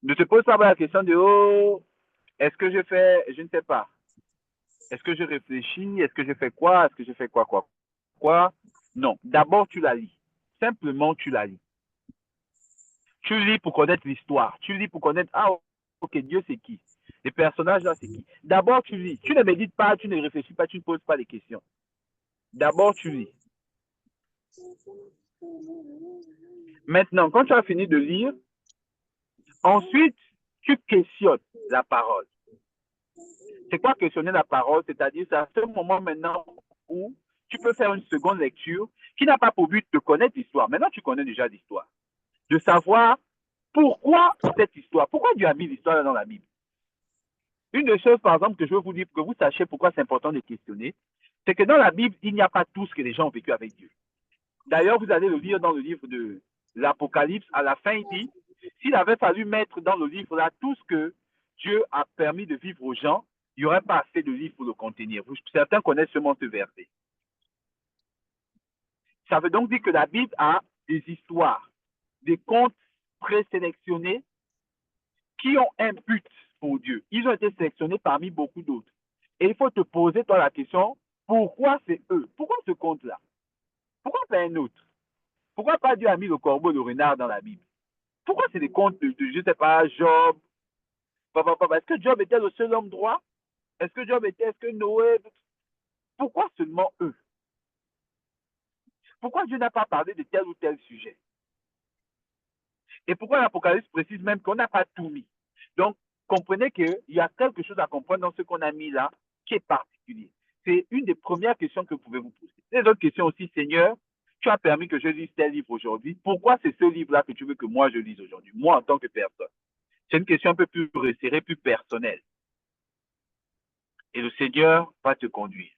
Ne te pose pas la question de oh, est-ce que je fais, je ne sais pas. Est-ce que je réfléchis? Est-ce que je fais quoi? Est-ce que je fais quoi? Non. D'abord, tu la lis. Simplement, tu la lis. Tu lis pour connaître l'histoire. Tu lis pour connaître, ah, ok, Dieu, c'est qui? Les personnages, là, c'est qui? D'abord, tu lis. Tu ne médites pas, tu ne réfléchis pas, tu ne poses pas les questions. D'abord, tu lis. Maintenant, quand tu as fini de lire, ensuite, tu questionnes la parole. C'est quoi questionner la parole? C'est-à-dire, c'est à ce moment maintenant où tu peux faire une seconde lecture qui n'a pas pour but de connaître l'histoire. Maintenant, tu connais déjà l'histoire. De savoir pourquoi cette histoire, pourquoi Dieu a mis l'histoire dans la Bible. Une des choses, par exemple, que je veux vous dire, pour que vous sachiez pourquoi c'est important de questionner, c'est que dans la Bible, il n'y a pas tout ce que les gens ont vécu avec Dieu. D'ailleurs, vous allez le lire dans le livre de l'Apocalypse. À la fin, il dit, s'il avait fallu mettre dans le livre là tout ce que Dieu a permis de vivre aux gens, il n'y aurait pas assez de livres pour le contenir. Certains connaissent seulement ce verset. Ça veut donc dire que la Bible a des histoires, des contes présélectionnés qui ont un but pour Dieu. Ils ont été sélectionnés parmi beaucoup d'autres. Et il faut te poser, toi, la question, pourquoi c'est eux? Pourquoi ce conte-là? Pourquoi pas un autre? Pourquoi pas Dieu a mis le corbeau et le renard dans la Bible? Pourquoi c'est des contes de je ne sais pas, Job? Est-ce que Job était le seul homme droit? Est-ce que Noé? Pourquoi seulement eux? Pourquoi Dieu n'a pas parlé de tel ou tel sujet? Et pourquoi l'Apocalypse précise même qu'on n'a pas tout mis? Donc, comprenez qu'il y a quelque chose à comprendre dans ce qu'on a mis là qui est particulier. C'est une des premières questions que vous pouvez vous poser. Les autres questions aussi, Seigneur, tu as permis que je lise tel livre aujourd'hui. Pourquoi c'est ce livre-là que tu veux que moi je lise aujourd'hui, moi en tant que personne? C'est une question un peu plus resserrée, plus personnelle. Et le Seigneur va te conduire.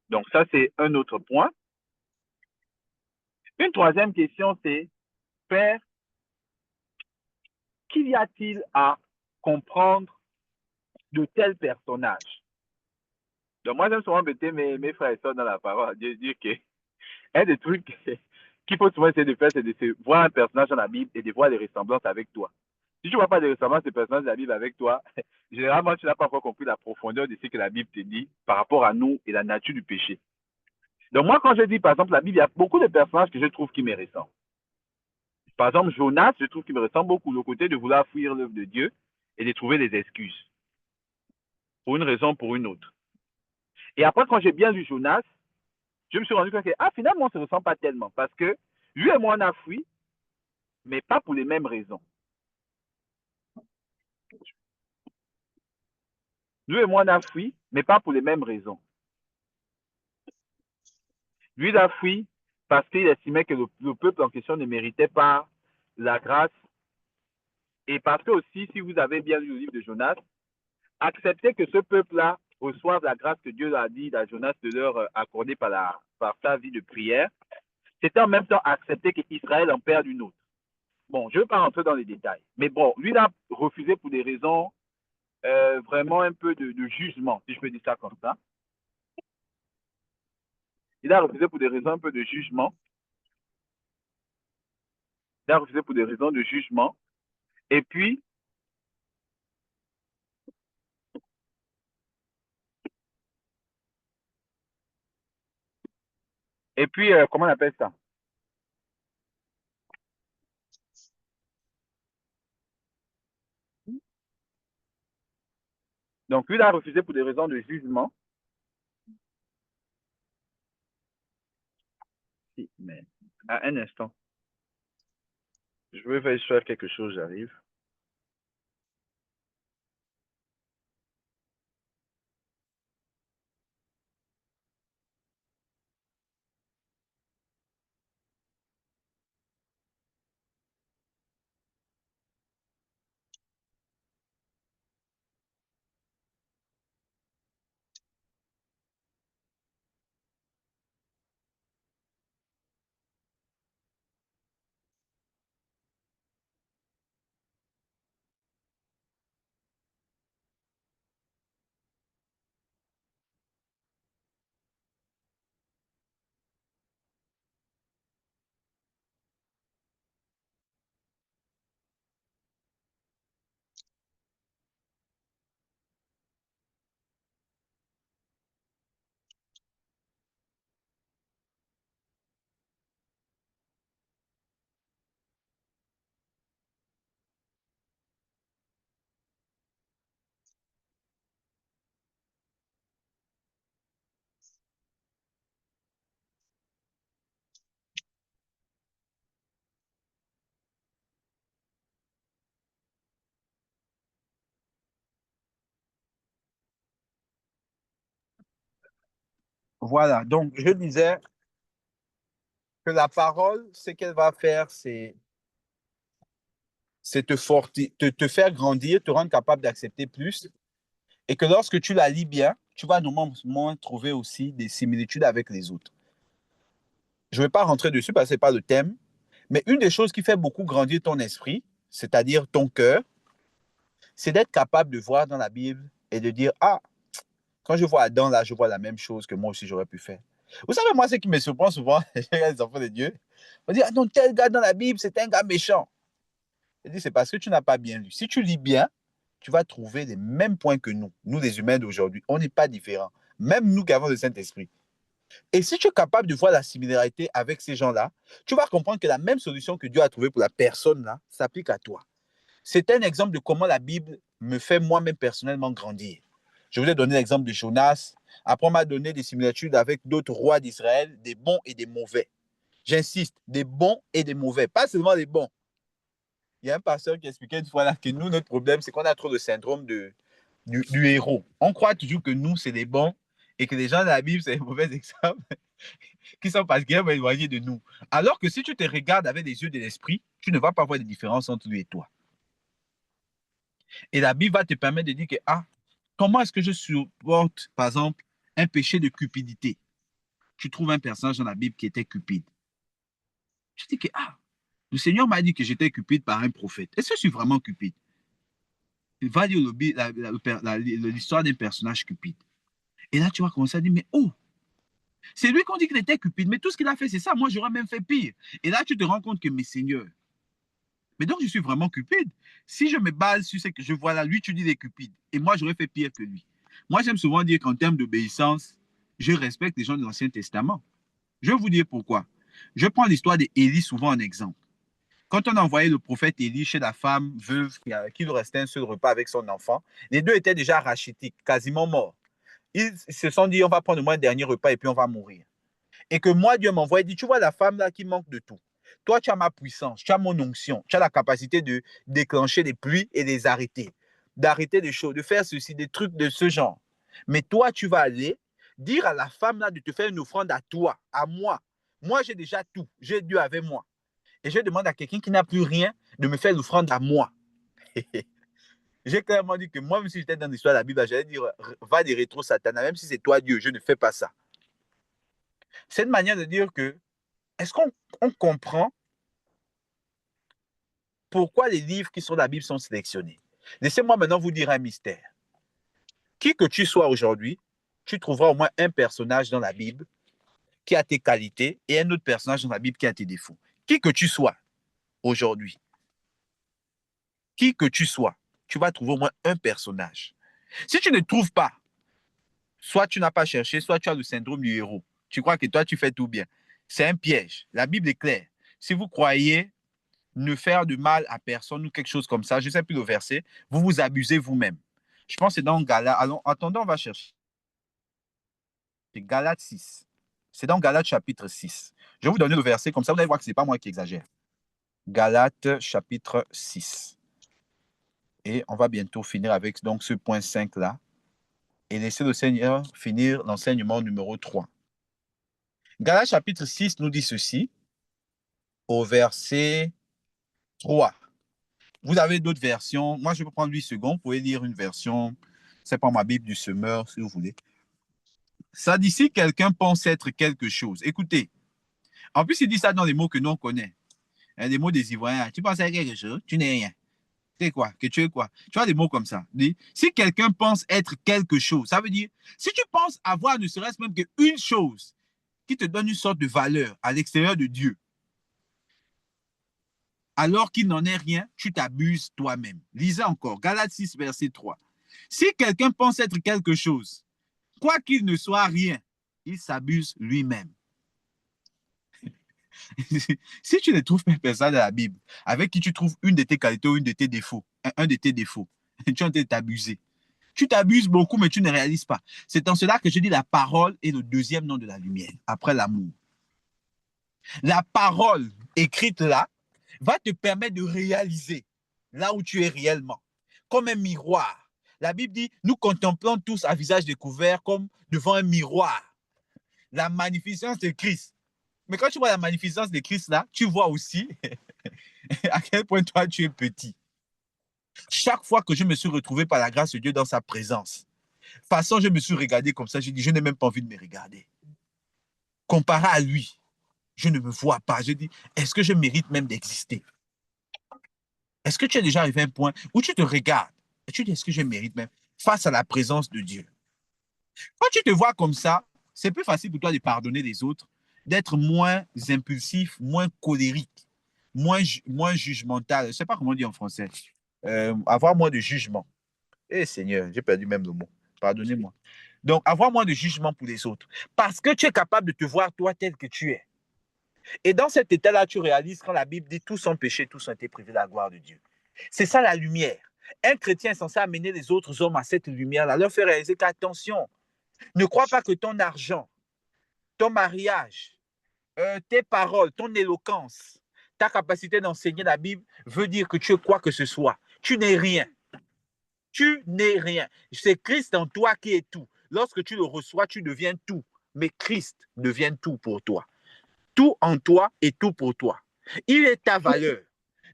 Donc ça, c'est un autre point. Une troisième question, c'est, Père, qu'y a-t-il à comprendre de tel personnage? Donc moi, j'aime souvent embêter mes frères et soeurs dans la parole, dire que un des trucs qu'il faut souvent essayer de faire, c'est de voir un personnage dans la Bible et de voir les ressemblances avec toi. Si tu ne vois pas de ressemblances des personnages de la Bible avec toi, généralement, tu n'as pas encore compris la profondeur de ce que la Bible te dit par rapport à nous et la nature du péché. Donc moi, quand je dis, par exemple, la Bible, il y a beaucoup de personnages que je trouve qui me ressemblent. Par exemple, Jonas, je trouve qu'il me ressemble beaucoup, le côté de vouloir fuir l'œuvre de Dieu et de trouver des excuses, pour une raison ou pour une autre. Et après, quand j'ai bien lu Jonas, je me suis rendu compte que, finalement, on ne se ressemble pas tellement, parce que lui et moi, on a fui, mais pas pour les mêmes raisons. Lui et moi, on a fui, mais pas pour les mêmes raisons. Lui, il a fui parce qu'il estimait que le peuple en question ne méritait pas la grâce. Et parce que aussi, si vous avez bien lu le livre de Jonas, accepter que ce peuple-là reçoive la grâce que Dieu a dit à Jonas de leur accorder par sa vie de prière, c'était en même temps accepter qu'Israël en perde une autre. Bon, je ne veux pas rentrer dans les détails. Mais bon, lui, il a refusé pour des raisons vraiment un peu de jugement, si je peux dire ça comme ça. Il a refusé pour des raisons un peu de jugement. Il a refusé pour des raisons de jugement. Et puis, comment on appelle ça? Donc, lui, il a refusé pour des raisons de jugement. Si, mais à un instant, je vais faire quelque chose, j'arrive. Voilà, donc je disais que la parole, ce qu'elle va faire, c'est te faire grandir, te rendre capable d'accepter plus. Et que lorsque tu la lis bien, tu vas normalement trouver aussi des similitudes avec les autres. Je ne vais pas rentrer dessus parce que ce n'est pas le thème, mais une des choses qui fait beaucoup grandir ton esprit, c'est-à-dire ton cœur, c'est d'être capable de voir dans la Bible et de dire, quand je vois Adam là, je vois la même chose que moi aussi j'aurais pu faire. Vous savez, moi, ce qui me surprend souvent, les enfants de Dieu, on dit, ah non, tel gars dans la Bible, c'est un gars méchant. Je dis, c'est parce que tu n'as pas bien lu. Si tu lis bien, tu vas trouver les mêmes points que nous les humains d'aujourd'hui. On n'est pas différents. Même nous qui avons le Saint-Esprit. Et si tu es capable de voir la similarité avec ces gens-là, tu vas comprendre que la même solution que Dieu a trouvée pour la personne là s'applique à toi. C'est un exemple de comment la Bible me fait moi-même personnellement grandir. Je vous ai donné l'exemple de Jonas. Après, on m'a donné des similitudes avec d'autres rois d'Israël, des bons et des mauvais. J'insiste, des bons et des mauvais, pas seulement des bons. Il y a un pasteur qui expliquait une fois là que nous, notre problème, c'est qu'on a trop de syndrome du héros. On croit toujours que nous, c'est les bons et que les gens de la Bible, c'est les mauvais exemples qui sont particulièrement éloignés de nous. Alors que si tu te regardes avec les yeux de l'esprit, tu ne vas pas voir de différence entre lui et toi. Et la Bible va te permettre de dire que, ah, comment est-ce que je supporte, par exemple, un péché de cupidité? Tu trouves un personnage dans la Bible qui était cupide. Tu dis que, ah, le Seigneur m'a dit que j'étais cupide par un prophète. Est-ce que je suis vraiment cupide? Il va dire l'histoire d'un personnage cupide. Et là, tu vas commencer à dire, mais oh, c'est lui qu'on dit qu'il était cupide, mais tout ce qu'il a fait, c'est ça. Moi, j'aurais même fait pire. Et là, tu te rends compte que, mes seigneurs, mais donc je suis vraiment cupide. Si je me base sur ce que je vois là, lui, tu dis qu'il est cupide. Et moi, j'aurais fait pire que lui. Moi, j'aime souvent dire qu'en termes d'obéissance, je respecte les gens de l'Ancien Testament. Je vais vous dire pourquoi. Je prends l'histoire d'Élie souvent en exemple. Quand on a envoyé le prophète Élie chez la femme veuve qui lui restait un seul repas avec son enfant, les deux étaient déjà rachitiques, quasiment morts. Ils se sont dit, on va prendre au moins un dernier repas et puis on va mourir. Et que moi, Dieu m'envoie et dit, tu vois la femme là qui manque de tout. Toi, tu as ma puissance, tu as mon onction, tu as la capacité de déclencher les pluies et les arrêter, d'arrêter des choses, de faire ceci, des trucs de ce genre. Mais toi, tu vas aller dire à la femme là de te faire une offrande à toi, à moi. Moi, j'ai déjà tout. J'ai Dieu avec moi. Et je demande à quelqu'un qui n'a plus rien de me faire l'offrande à moi. J'ai clairement dit que moi, même si j'étais dans l'histoire de la Bible, j'allais dire, va des rétro Satan, même si c'est toi Dieu, je ne fais pas ça. C'est une manière de dire que, est-ce qu'on comprend pourquoi les livres qui sont dans la Bible sont sélectionnés? Laissez-moi maintenant vous dire un mystère. Qui que tu sois aujourd'hui, tu trouveras au moins un personnage dans la Bible qui a tes qualités et un autre personnage dans la Bible qui a tes défauts. Qui que tu sois aujourd'hui, qui que tu sois, tu vas trouver au moins un personnage. Si tu ne trouves pas, soit tu n'as pas cherché, soit tu as le syndrome du héros. Tu crois que toi, tu fais tout bien. C'est un piège. La Bible est claire. Si vous croyez ne faire de mal à personne ou quelque chose comme ça, je ne sais plus le verset, vous vous abusez vous-même. Je pense que c'est dans Galates. Alors, attendons, on va chercher. C'est Galates 6. C'est dans Galates chapitre 6. Je vais vous donner le verset, comme ça vous allez voir que ce n'est pas moi qui exagère. Galates chapitre 6. Et on va bientôt finir avec donc ce point 5 là. Et laisser le Seigneur finir l'enseignement numéro 3. Galates chapitre 6 nous dit ceci, au verset 3. Vous avez d'autres versions. Moi, je vais prendre 8 secondes. Vous pouvez lire une version, c'est pas ma Bible du semeur, si vous voulez. Ça dit si quelqu'un pense être quelque chose. Écoutez, en plus, il dit ça dans les mots que nous on connaît. Hein, des mots des Ivoiriens. Tu penses à quelque chose, tu n'es rien. C'est quoi? Que tu es quoi? Tu vois des mots comme ça. Dit, si quelqu'un pense être quelque chose, ça veut dire, si tu penses avoir ne serait-ce même qu'une chose qui te donne une sorte de valeur à l'extérieur de Dieu, alors qu'il n'en est rien, tu t'abuses toi-même. Lisez encore, Galates 6, verset 3. Si quelqu'un pense être quelque chose, quoi qu'il ne soit rien, il s'abuse lui-même. Si tu ne trouves pas personne dans la Bible avec qui tu trouves une de tes qualités ou une de tes défauts, un de tes défauts, tu es en train de t'abuser. Tu t'abuses beaucoup, mais tu ne réalises pas. C'est en cela que je dis la parole est le deuxième nom de la lumière, après l'amour. La parole écrite là va te permettre de réaliser là où tu es réellement, comme un miroir. La Bible dit, nous contemplons tous à visage découvert comme devant un miroir. La magnificence de Christ. Mais quand tu vois la magnificence de Christ là, tu vois aussi à quel point toi tu es petit. Chaque fois que je me suis retrouvé par la grâce de Dieu dans sa présence, façon je me suis regardé comme ça, j'ai dit, je n'ai même pas envie de me regarder. Comparé à lui, je ne me vois pas. Je dis, est-ce que je mérite même d'exister? Est-ce que tu es déjà arrivé à un point où tu te regardes et tu dis, est-ce que je mérite même face à la présence de Dieu? Quand tu te vois comme ça, c'est plus facile pour toi de pardonner les autres, d'être moins impulsif, moins colérique, moins jugemental. Je ne sais pas comment on dit en français. Avoir moins de jugement. Eh Seigneur, j'ai perdu même le mot. Pardonnez-moi. Donc, avoir moins de jugement pour les autres. Parce que tu es capable de te voir toi tel que tu es. Et dans cet état-là, tu réalises quand la Bible dit tous ont péché, tous ont été privés de la gloire de Dieu. C'est ça la lumière. Un chrétien est censé amener les autres hommes à cette lumière-là, leur faire réaliser qu'attention, ne crois pas que ton argent, ton mariage, tes paroles, ton éloquence, ta capacité d'enseigner la Bible veut dire que tu es quoi que ce soit. Tu n'es rien. Tu n'es rien. C'est Christ en toi qui est tout. Lorsque tu le reçois, tu deviens tout. Mais Christ devient tout pour toi. Tout en toi et tout pour toi. Il est ta valeur.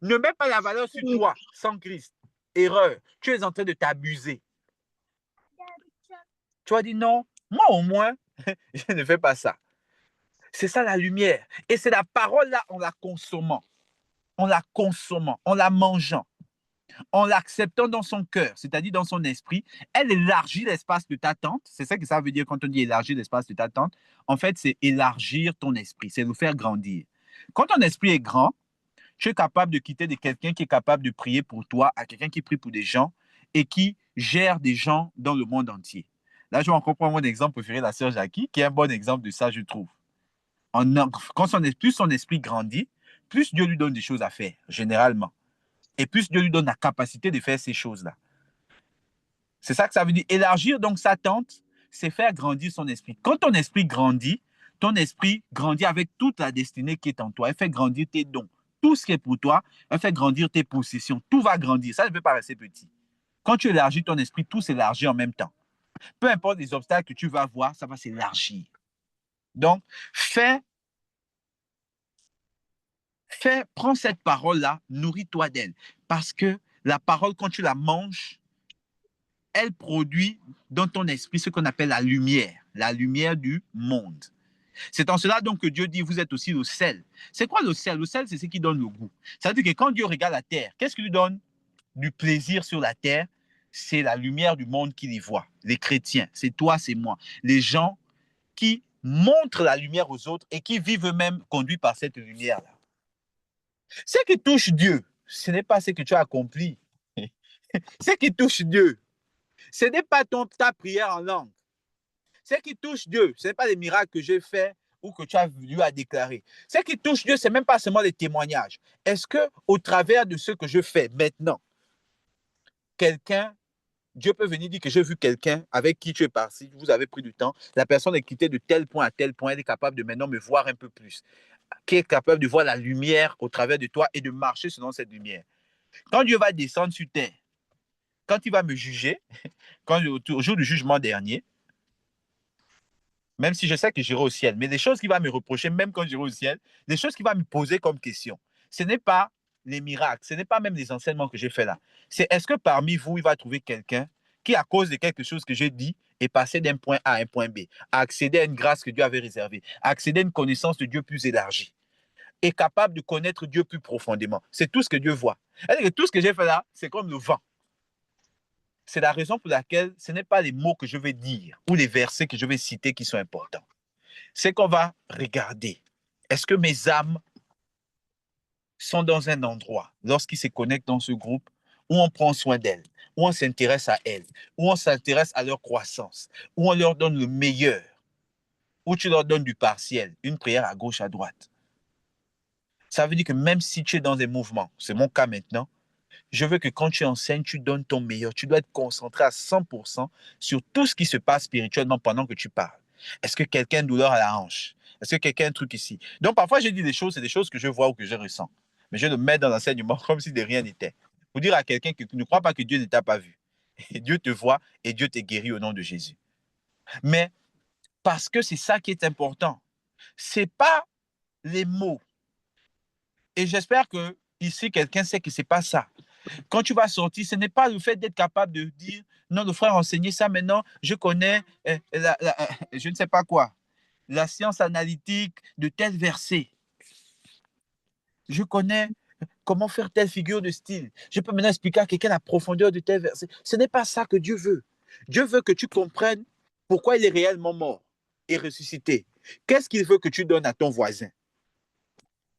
Ne mets pas la valeur sur toi sans Christ. Erreur. Tu es en train de t'abuser. Tu as dit non, moi au moins, je ne fais pas ça. C'est ça la lumière. Et c'est la parole là en la consommant, en la consommant, en la mangeant, en l'acceptant dans son cœur, c'est-à-dire dans son esprit, elle élargit l'espace de ta tente. C'est ça que ça veut dire quand on dit élargir l'espace de ta tente. En fait, c'est élargir ton esprit, c'est le faire grandir. Quand ton esprit est grand, tu es capable de quitter de quelqu'un qui est capable de prier pour toi à quelqu'un qui prie pour des gens et qui gère des gens dans le monde entier. Là, je vais encore prendre mon exemple préféré, la sœur Jackie, qui est un bon exemple de ça, je trouve. Quand plus son esprit grandit, plus Dieu lui donne des choses à faire, généralement. Et plus Dieu lui donne la capacité de faire ces choses-là. C'est ça que ça veut dire. Élargir donc sa tente, c'est faire grandir son esprit. Quand ton esprit grandit avec toute la destinée qui est en toi. Elle fait grandir tes dons. Tout ce qui est pour toi, elle fait grandir tes possessions. Tout va grandir. Ça ne peut pas rester petit. Quand tu élargis ton esprit, tout s'élargit en même temps. Peu importe les obstacles que tu vas voir, ça va s'élargir. Donc, prends cette parole-là, nourris-toi d'elle. Parce que la parole, quand tu la manges, elle produit dans ton esprit ce qu'on appelle la lumière du monde. C'est en cela donc que Dieu dit, vous êtes aussi le sel. C'est quoi le sel? Le sel, c'est ce qui donne le goût. Ça veut dire que quand Dieu regarde la terre, qu'est-ce qui lui donne du plaisir sur la terre? C'est la lumière du monde qu'il y voit. Les chrétiens, c'est toi, c'est moi. Les gens qui montrent la lumière aux autres et qui vivent eux-mêmes conduits par cette lumière-là. Ce qui touche Dieu, ce n'est pas ce que tu as accompli. Ce qui touche Dieu, ce n'est pas ta prière en langue. Ce qui touche Dieu, ce n'est pas les miracles que j'ai faits ou que tu as vu à déclarer. Ce qui touche Dieu, ce n'est même pas seulement les témoignages. Est-ce que au travers de ce que je fais maintenant, Dieu peut venir dire que j'ai vu quelqu'un avec qui tu es parti, vous avez pris du temps, la personne est quittée de tel point à tel point, elle est capable de maintenant me voir un peu plus, qui est capable de voir la lumière au travers de toi et de marcher selon cette lumière. Quand Dieu va descendre sur terre, quand il va me juger, au jour du jugement dernier, même si je sais que j'irai au ciel, mais les choses qu'il va me reprocher, même quand j'irai au ciel, les choses qu'il va me poser comme question, ce n'est pas les miracles, ce n'est pas même les enseignements que j'ai fait là. C'est est-ce que parmi vous, il va trouver quelqu'un qui, à cause de quelque chose que j'ai dit, est passé d'un point A à un point B, a accédé à une grâce que Dieu avait réservée, a accédé à une connaissance de Dieu plus élargie, est capable de connaître Dieu plus profondément. C'est tout ce que Dieu voit. C'est-à-dire que tout ce que j'ai fait là, c'est comme le vent. C'est la raison pour laquelle ce n'est pas les mots que je vais dire ou les versets que je vais citer qui sont importants. C'est qu'on va regarder. Est-ce que mes âmes sont dans un endroit, lorsqu'ils se connectent dans ce groupe, où on prend soin d'elles, où on s'intéresse à elles, où on s'intéresse à leur croissance, où on leur donne le meilleur, où tu leur donnes du partiel, une prière à gauche, à droite. Ça veut dire que même si tu es dans des mouvements, c'est mon cas maintenant, je veux que quand tu enseignes, tu donnes ton meilleur. Tu dois être concentré à 100% sur tout ce qui se passe spirituellement pendant que tu parles. Est-ce que quelqu'un a une douleur à la hanche? Est-ce que quelqu'un a un truc ici? Donc, parfois, je dis des choses, c'est des choses que je vois ou que je ressens. Mais je le mets dans l'enseignement comme si de rien n'était. Pour dire à quelqu'un que tu ne crois pas que Dieu ne t'a pas vu. Et Dieu te voit et Dieu te guérit au nom de Jésus. Mais parce que c'est ça qui est important. Ce n'est pas les mots. Et j'espère que ici, quelqu'un sait que ce n'est pas ça. Quand tu vas sortir, ce n'est pas le fait d'être capable de dire, non, le frère a enseigné ça maintenant, je connais, je ne sais pas quoi, la science analytique de tel verset. Je connais comment faire telle figure de style. Je peux maintenant expliquer à quelqu'un la profondeur de tel verset. Ce n'est pas ça que Dieu veut. Dieu veut que tu comprennes pourquoi il est réellement mort et ressuscité, qu'est-ce qu'il veut que tu donnes à ton voisin?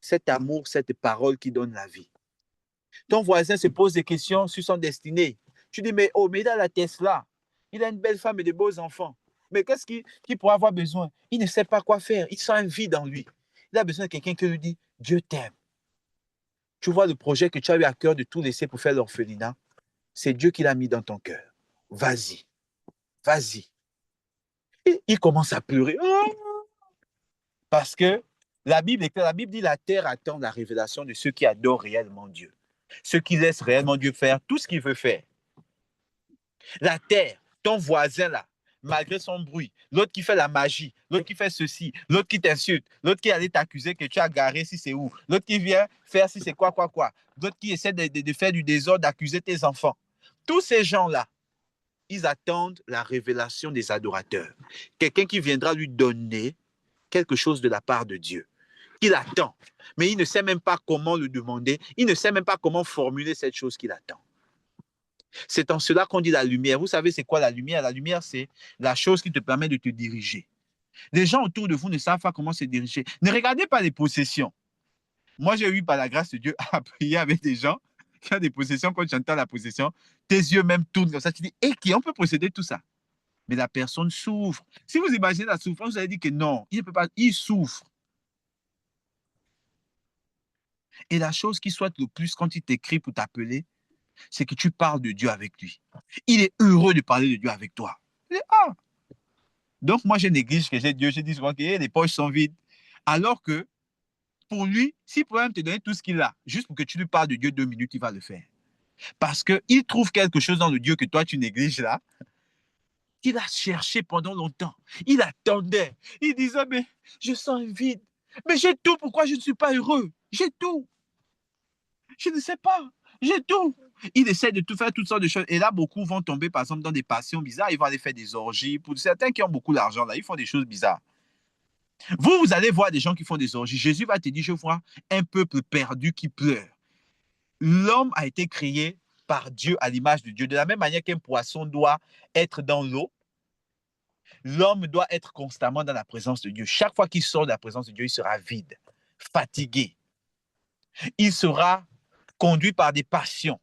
Cet amour, cette parole qui donne la vie. Ton voisin se pose des questions sur son destinée. Tu dis, mais oh, mais il a la Tesla. Il a une belle femme et de beaux enfants. Mais qu'est-ce qu'il pourrait avoir besoin? Il ne sait pas quoi faire. Il sent un vide en lui. Il a besoin de quelqu'un qui lui dit, Dieu t'aime. Tu vois le projet que tu as eu à cœur de tout laisser pour faire l'orphelinat? C'est Dieu qui l'a mis dans ton cœur. Vas-y, vas-y. Et il commence à pleurer. Parce que la Bible dit la terre attend la révélation de ceux qui adorent réellement Dieu. Ceux qui laissent réellement Dieu faire tout ce qu'il veut faire. La terre, ton voisin là, malgré son bruit, l'autre qui fait la magie, l'autre qui fait ceci, l'autre qui t'insulte, l'autre qui allait t'accuser que tu as garé si c'est où, l'autre qui vient faire si c'est quoi, l'autre qui essaie de faire du désordre, d'accuser tes enfants. Tous ces gens-là, ils attendent la révélation des adorateurs. Quelqu'un qui viendra lui donner quelque chose de la part de Dieu. Il attend, mais il ne sait même pas comment le demander, il ne sait même pas comment formuler cette chose qu'il attend. C'est en cela qu'on dit la lumière. Vous savez, c'est quoi la lumière? La lumière, c'est la chose qui te permet de te diriger. Les gens autour de vous ne savent pas comment se diriger. Ne regardez pas les possessions. Moi, j'ai eu par la grâce de Dieu à prier avec des gens qui ont des possessions. Quand tu entends la possession, tes yeux même tournent comme ça. Tu dis, et qui on peut posséder tout ça? Mais la personne souffre. Si vous imaginez la souffrance, vous allez dire que non, il ne peut pas, il souffre. Et la chose qui souhaite le plus quand il t'écrit pour t'appeler, c'est que tu parles de Dieu avec lui. Il est heureux de parler de Dieu avec toi. Ah! Donc, moi, je néglige que j'ai Dieu. Je dis souvent que les poches sont vides. Alors que, pour lui, s'il pouvait même te donner tout ce qu'il a, juste pour que tu lui parles de Dieu 2 minutes, il va le faire. Parce qu'il trouve quelque chose dans le Dieu que toi, tu négliges là. Il a cherché pendant longtemps. Il attendait. Il disait, mais je sens un vide. Mais j'ai tout. Pourquoi je ne suis pas heureux? J'ai tout. Je ne sais pas. J'ai tout. Il essaie de tout faire, toutes sortes de choses. Et là, beaucoup vont tomber, par exemple, dans des passions bizarres. Ils vont aller faire des orgies. Pour certains qui ont beaucoup d'argent, là, ils font des choses bizarres. Vous allez voir des gens qui font des orgies. Jésus va te dire, je vois un peuple perdu qui pleure. L'homme a été créé par Dieu à l'image de Dieu. De la même manière qu'un poisson doit être dans l'eau, l'homme doit être constamment dans la présence de Dieu. Chaque fois qu'il sort de la présence de Dieu, il sera vide, fatigué. Il sera conduit par des passions.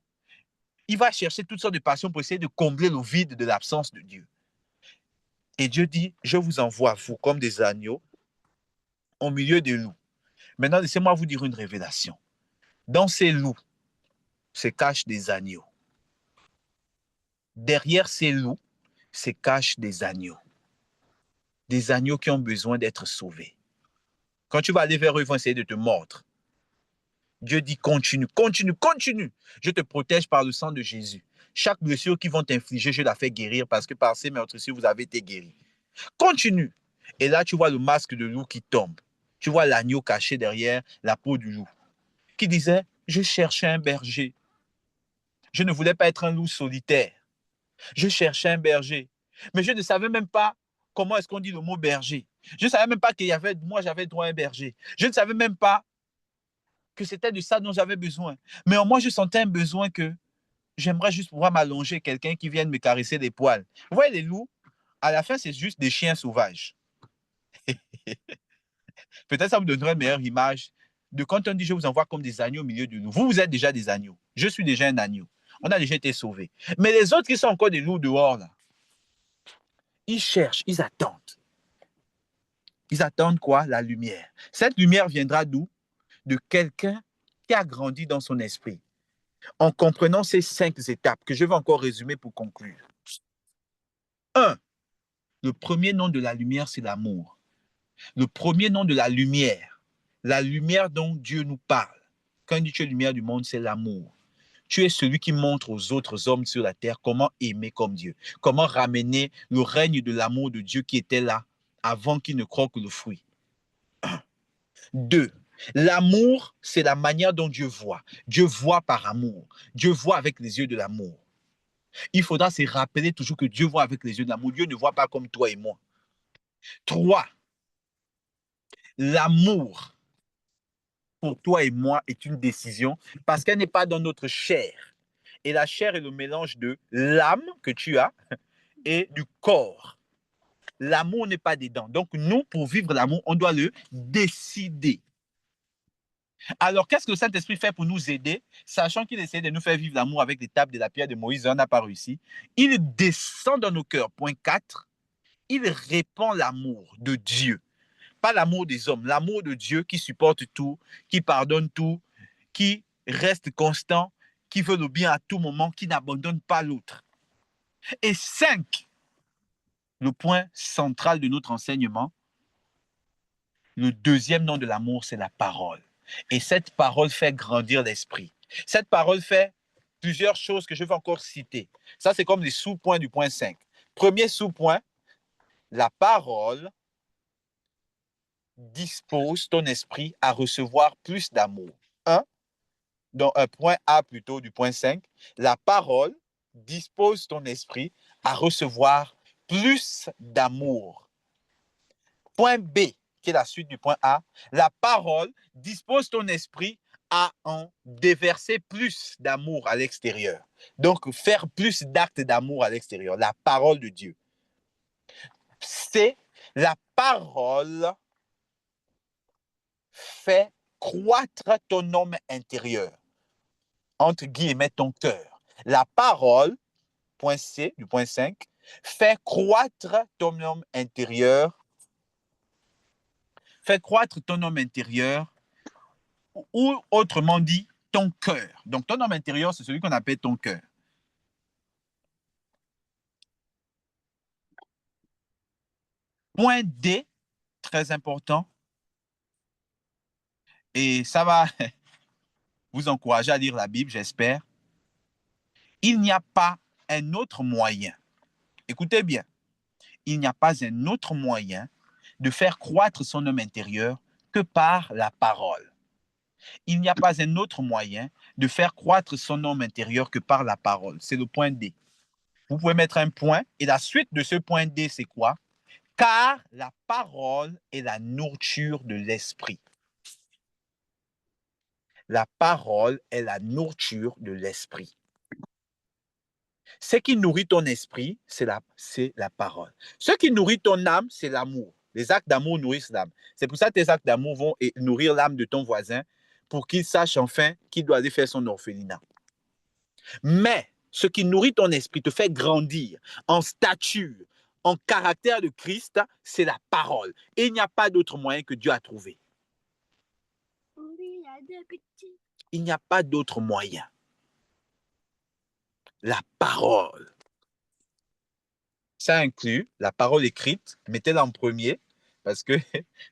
Il va chercher toutes sortes de passions pour essayer de combler le vide de l'absence de Dieu. Et Dieu dit, je vous envoie, vous, comme des agneaux, au milieu des loups. Maintenant, laissez-moi vous dire une révélation. Dans ces loups se cachent des agneaux. Derrière ces loups se cachent des agneaux. Des agneaux qui ont besoin d'être sauvés. Quand tu vas aller vers eux, ils vont essayer de te mordre. Dieu dit continue, continue, continue. Je te protège par le sang de Jésus. Chaque blessure qu'ils vont t'infliger, je la fais guérir parce que par ces meurtrissures, vous avez été guéris. Continue. Et là, tu vois le masque de loup qui tombe. Tu vois l'agneau caché derrière la peau du loup qui disait, je cherchais un berger. Je ne voulais pas être un loup solitaire. Je cherchais un berger. Mais je ne savais même pas comment est-ce qu'on dit le mot berger. Je ne savais même pas moi, j'avais droit à un berger. Je ne savais même pas que c'était de ça dont j'avais besoin. Mais en moi, je sentais un besoin que j'aimerais juste pouvoir m'allonger, quelqu'un qui vienne me caresser les poils. Vous voyez, les loups, à la fin, c'est juste des chiens sauvages. Peut-être ça vous donnerait une meilleure image de quand on dit je vous envoie comme des agneaux au milieu de nous. Vous, vous êtes déjà des agneaux. Je suis déjà un agneau. On a déjà été sauvés. Mais les autres qui sont encore des loups dehors, là, ils cherchent, ils attendent. Ils attendent quoi? La lumière. Cette lumière viendra d'où? De quelqu'un qui a grandi dans son esprit. En comprenant ces 5 étapes que je vais encore résumer pour conclure. 1. Le premier nom de la lumière, c'est l'amour. Le premier nom de la lumière dont Dieu nous parle. Quand il dit tu es lumière du monde, c'est l'amour. Tu es celui qui montre aux autres hommes sur la terre comment aimer comme Dieu, comment ramener le règne de l'amour de Dieu qui était là avant qu'il ne croque le fruit. 2. L'amour, c'est la manière dont Dieu voit. Dieu voit par amour. Dieu voit avec les yeux de l'amour. Il faudra se rappeler toujours que Dieu voit avec les yeux de l'amour. Dieu ne voit pas comme toi et moi. 3. L'amour pour toi et moi est une décision parce qu'elle n'est pas dans notre chair. Et la chair est le mélange de l'âme que tu as et du corps. l'amour n'est pas dedans. Donc, nous, pour vivre l'amour, on doit le décider. Alors, qu'est-ce que le Saint-Esprit fait pour nous aider, sachant qu'il essaie de nous faire vivre l'amour avec les tables de la pierre de Moïse, on n'a pas réussi. Il descend dans nos cœurs, point 4, il répand l'amour de Dieu. Pas l'amour des hommes, l'amour de Dieu qui supporte tout, qui pardonne tout, qui reste constant, qui veut le bien à tout moment, qui n'abandonne pas l'autre. Et 5, le point central de notre enseignement, le deuxième nom de l'amour, c'est la parole. Et cette parole fait grandir l'esprit. Cette parole fait plusieurs choses que je vais encore citer. Ça, c'est comme les sous-points du point 5. Premier sous-point, la parole dispose ton esprit à recevoir plus d'amour. 1, dans un point A plutôt du point 5, la parole dispose ton esprit à recevoir plus d'amour. Point B, qui est la suite du point A, la parole dispose ton esprit à en déverser plus d'amour à l'extérieur. Donc, faire plus d'actes d'amour à l'extérieur. La parole de Dieu. C'est la parole fait croître ton homme intérieur. Entre guillemets, ton cœur. La parole, point C du point 5, fait croître ton homme intérieur. Fait croître ton homme intérieur, ou autrement dit, ton cœur. Donc, ton homme intérieur, c'est celui qu'on appelle ton cœur. Point D, très important, et ça va vous encourager à lire la Bible, j'espère. Il n'y a pas un autre moyen, écoutez bien, il n'y a pas un autre moyen de faire croître son homme intérieur que par la parole. Il n'y a pas un autre moyen de faire croître son homme intérieur que par la parole. C'est le point D. Vous pouvez mettre un point, et la suite de ce point D, c'est quoi? Car la parole est la nourriture de l'esprit. La parole est la nourriture de l'esprit. Ce qui nourrit ton esprit, c'est la parole. Ce qui nourrit ton âme, c'est l'amour. Les actes d'amour nourrissent l'âme. C'est pour ça que tes actes d'amour vont nourrir l'âme de ton voisin pour qu'il sache enfin qu'il doit aller faire son orphelinat. Mais ce qui nourrit ton esprit, te fait grandir en stature, en caractère de Christ, c'est la parole. Et il n'y a pas d'autre moyen que Dieu a trouvé. Il n'y a pas d'autre moyen. La parole. Ça inclut la parole écrite. Mettez-la en premier parce que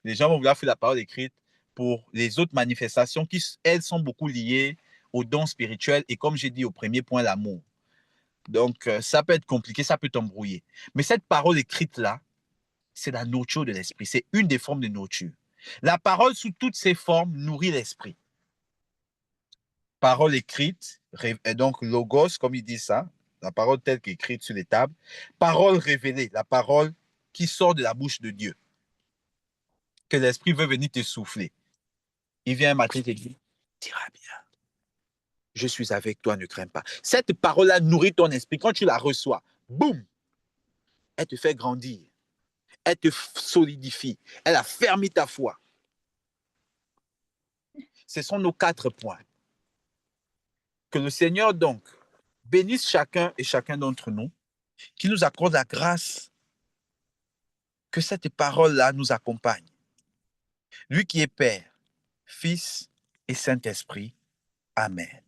les gens vont vouloir faire la parole écrite pour les autres manifestations qui, elles, sont beaucoup liées aux dons spirituels et comme j'ai dit au premier point, l'amour. Donc, ça peut être compliqué, ça peut t'embrouiller. Mais cette parole écrite-là, c'est la nourriture de l'esprit. C'est une des formes de nourriture. La parole, sous toutes ses formes, nourrit l'esprit. Parole écrite, et donc logos, comme il dit ça, la parole telle qu'écrite sur les tables. Parole révélée, la parole qui sort de la bouche de Dieu. Que l'esprit veut venir te souffler. Il vient un matin et te dit, t'iras bien. Je suis avec toi, ne crains pas. Cette parole-là nourrit ton esprit. Quand tu la reçois, boum, elle te fait grandir. Elle te solidifie. Elle affermit ta foi. Ce sont nos 4 points. Que le Seigneur, donc, bénisse chacun et chacun d'entre nous, qu'il nous accorde la grâce que cette parole-là nous accompagne. Lui qui est Père, Fils et Saint-Esprit. Amen.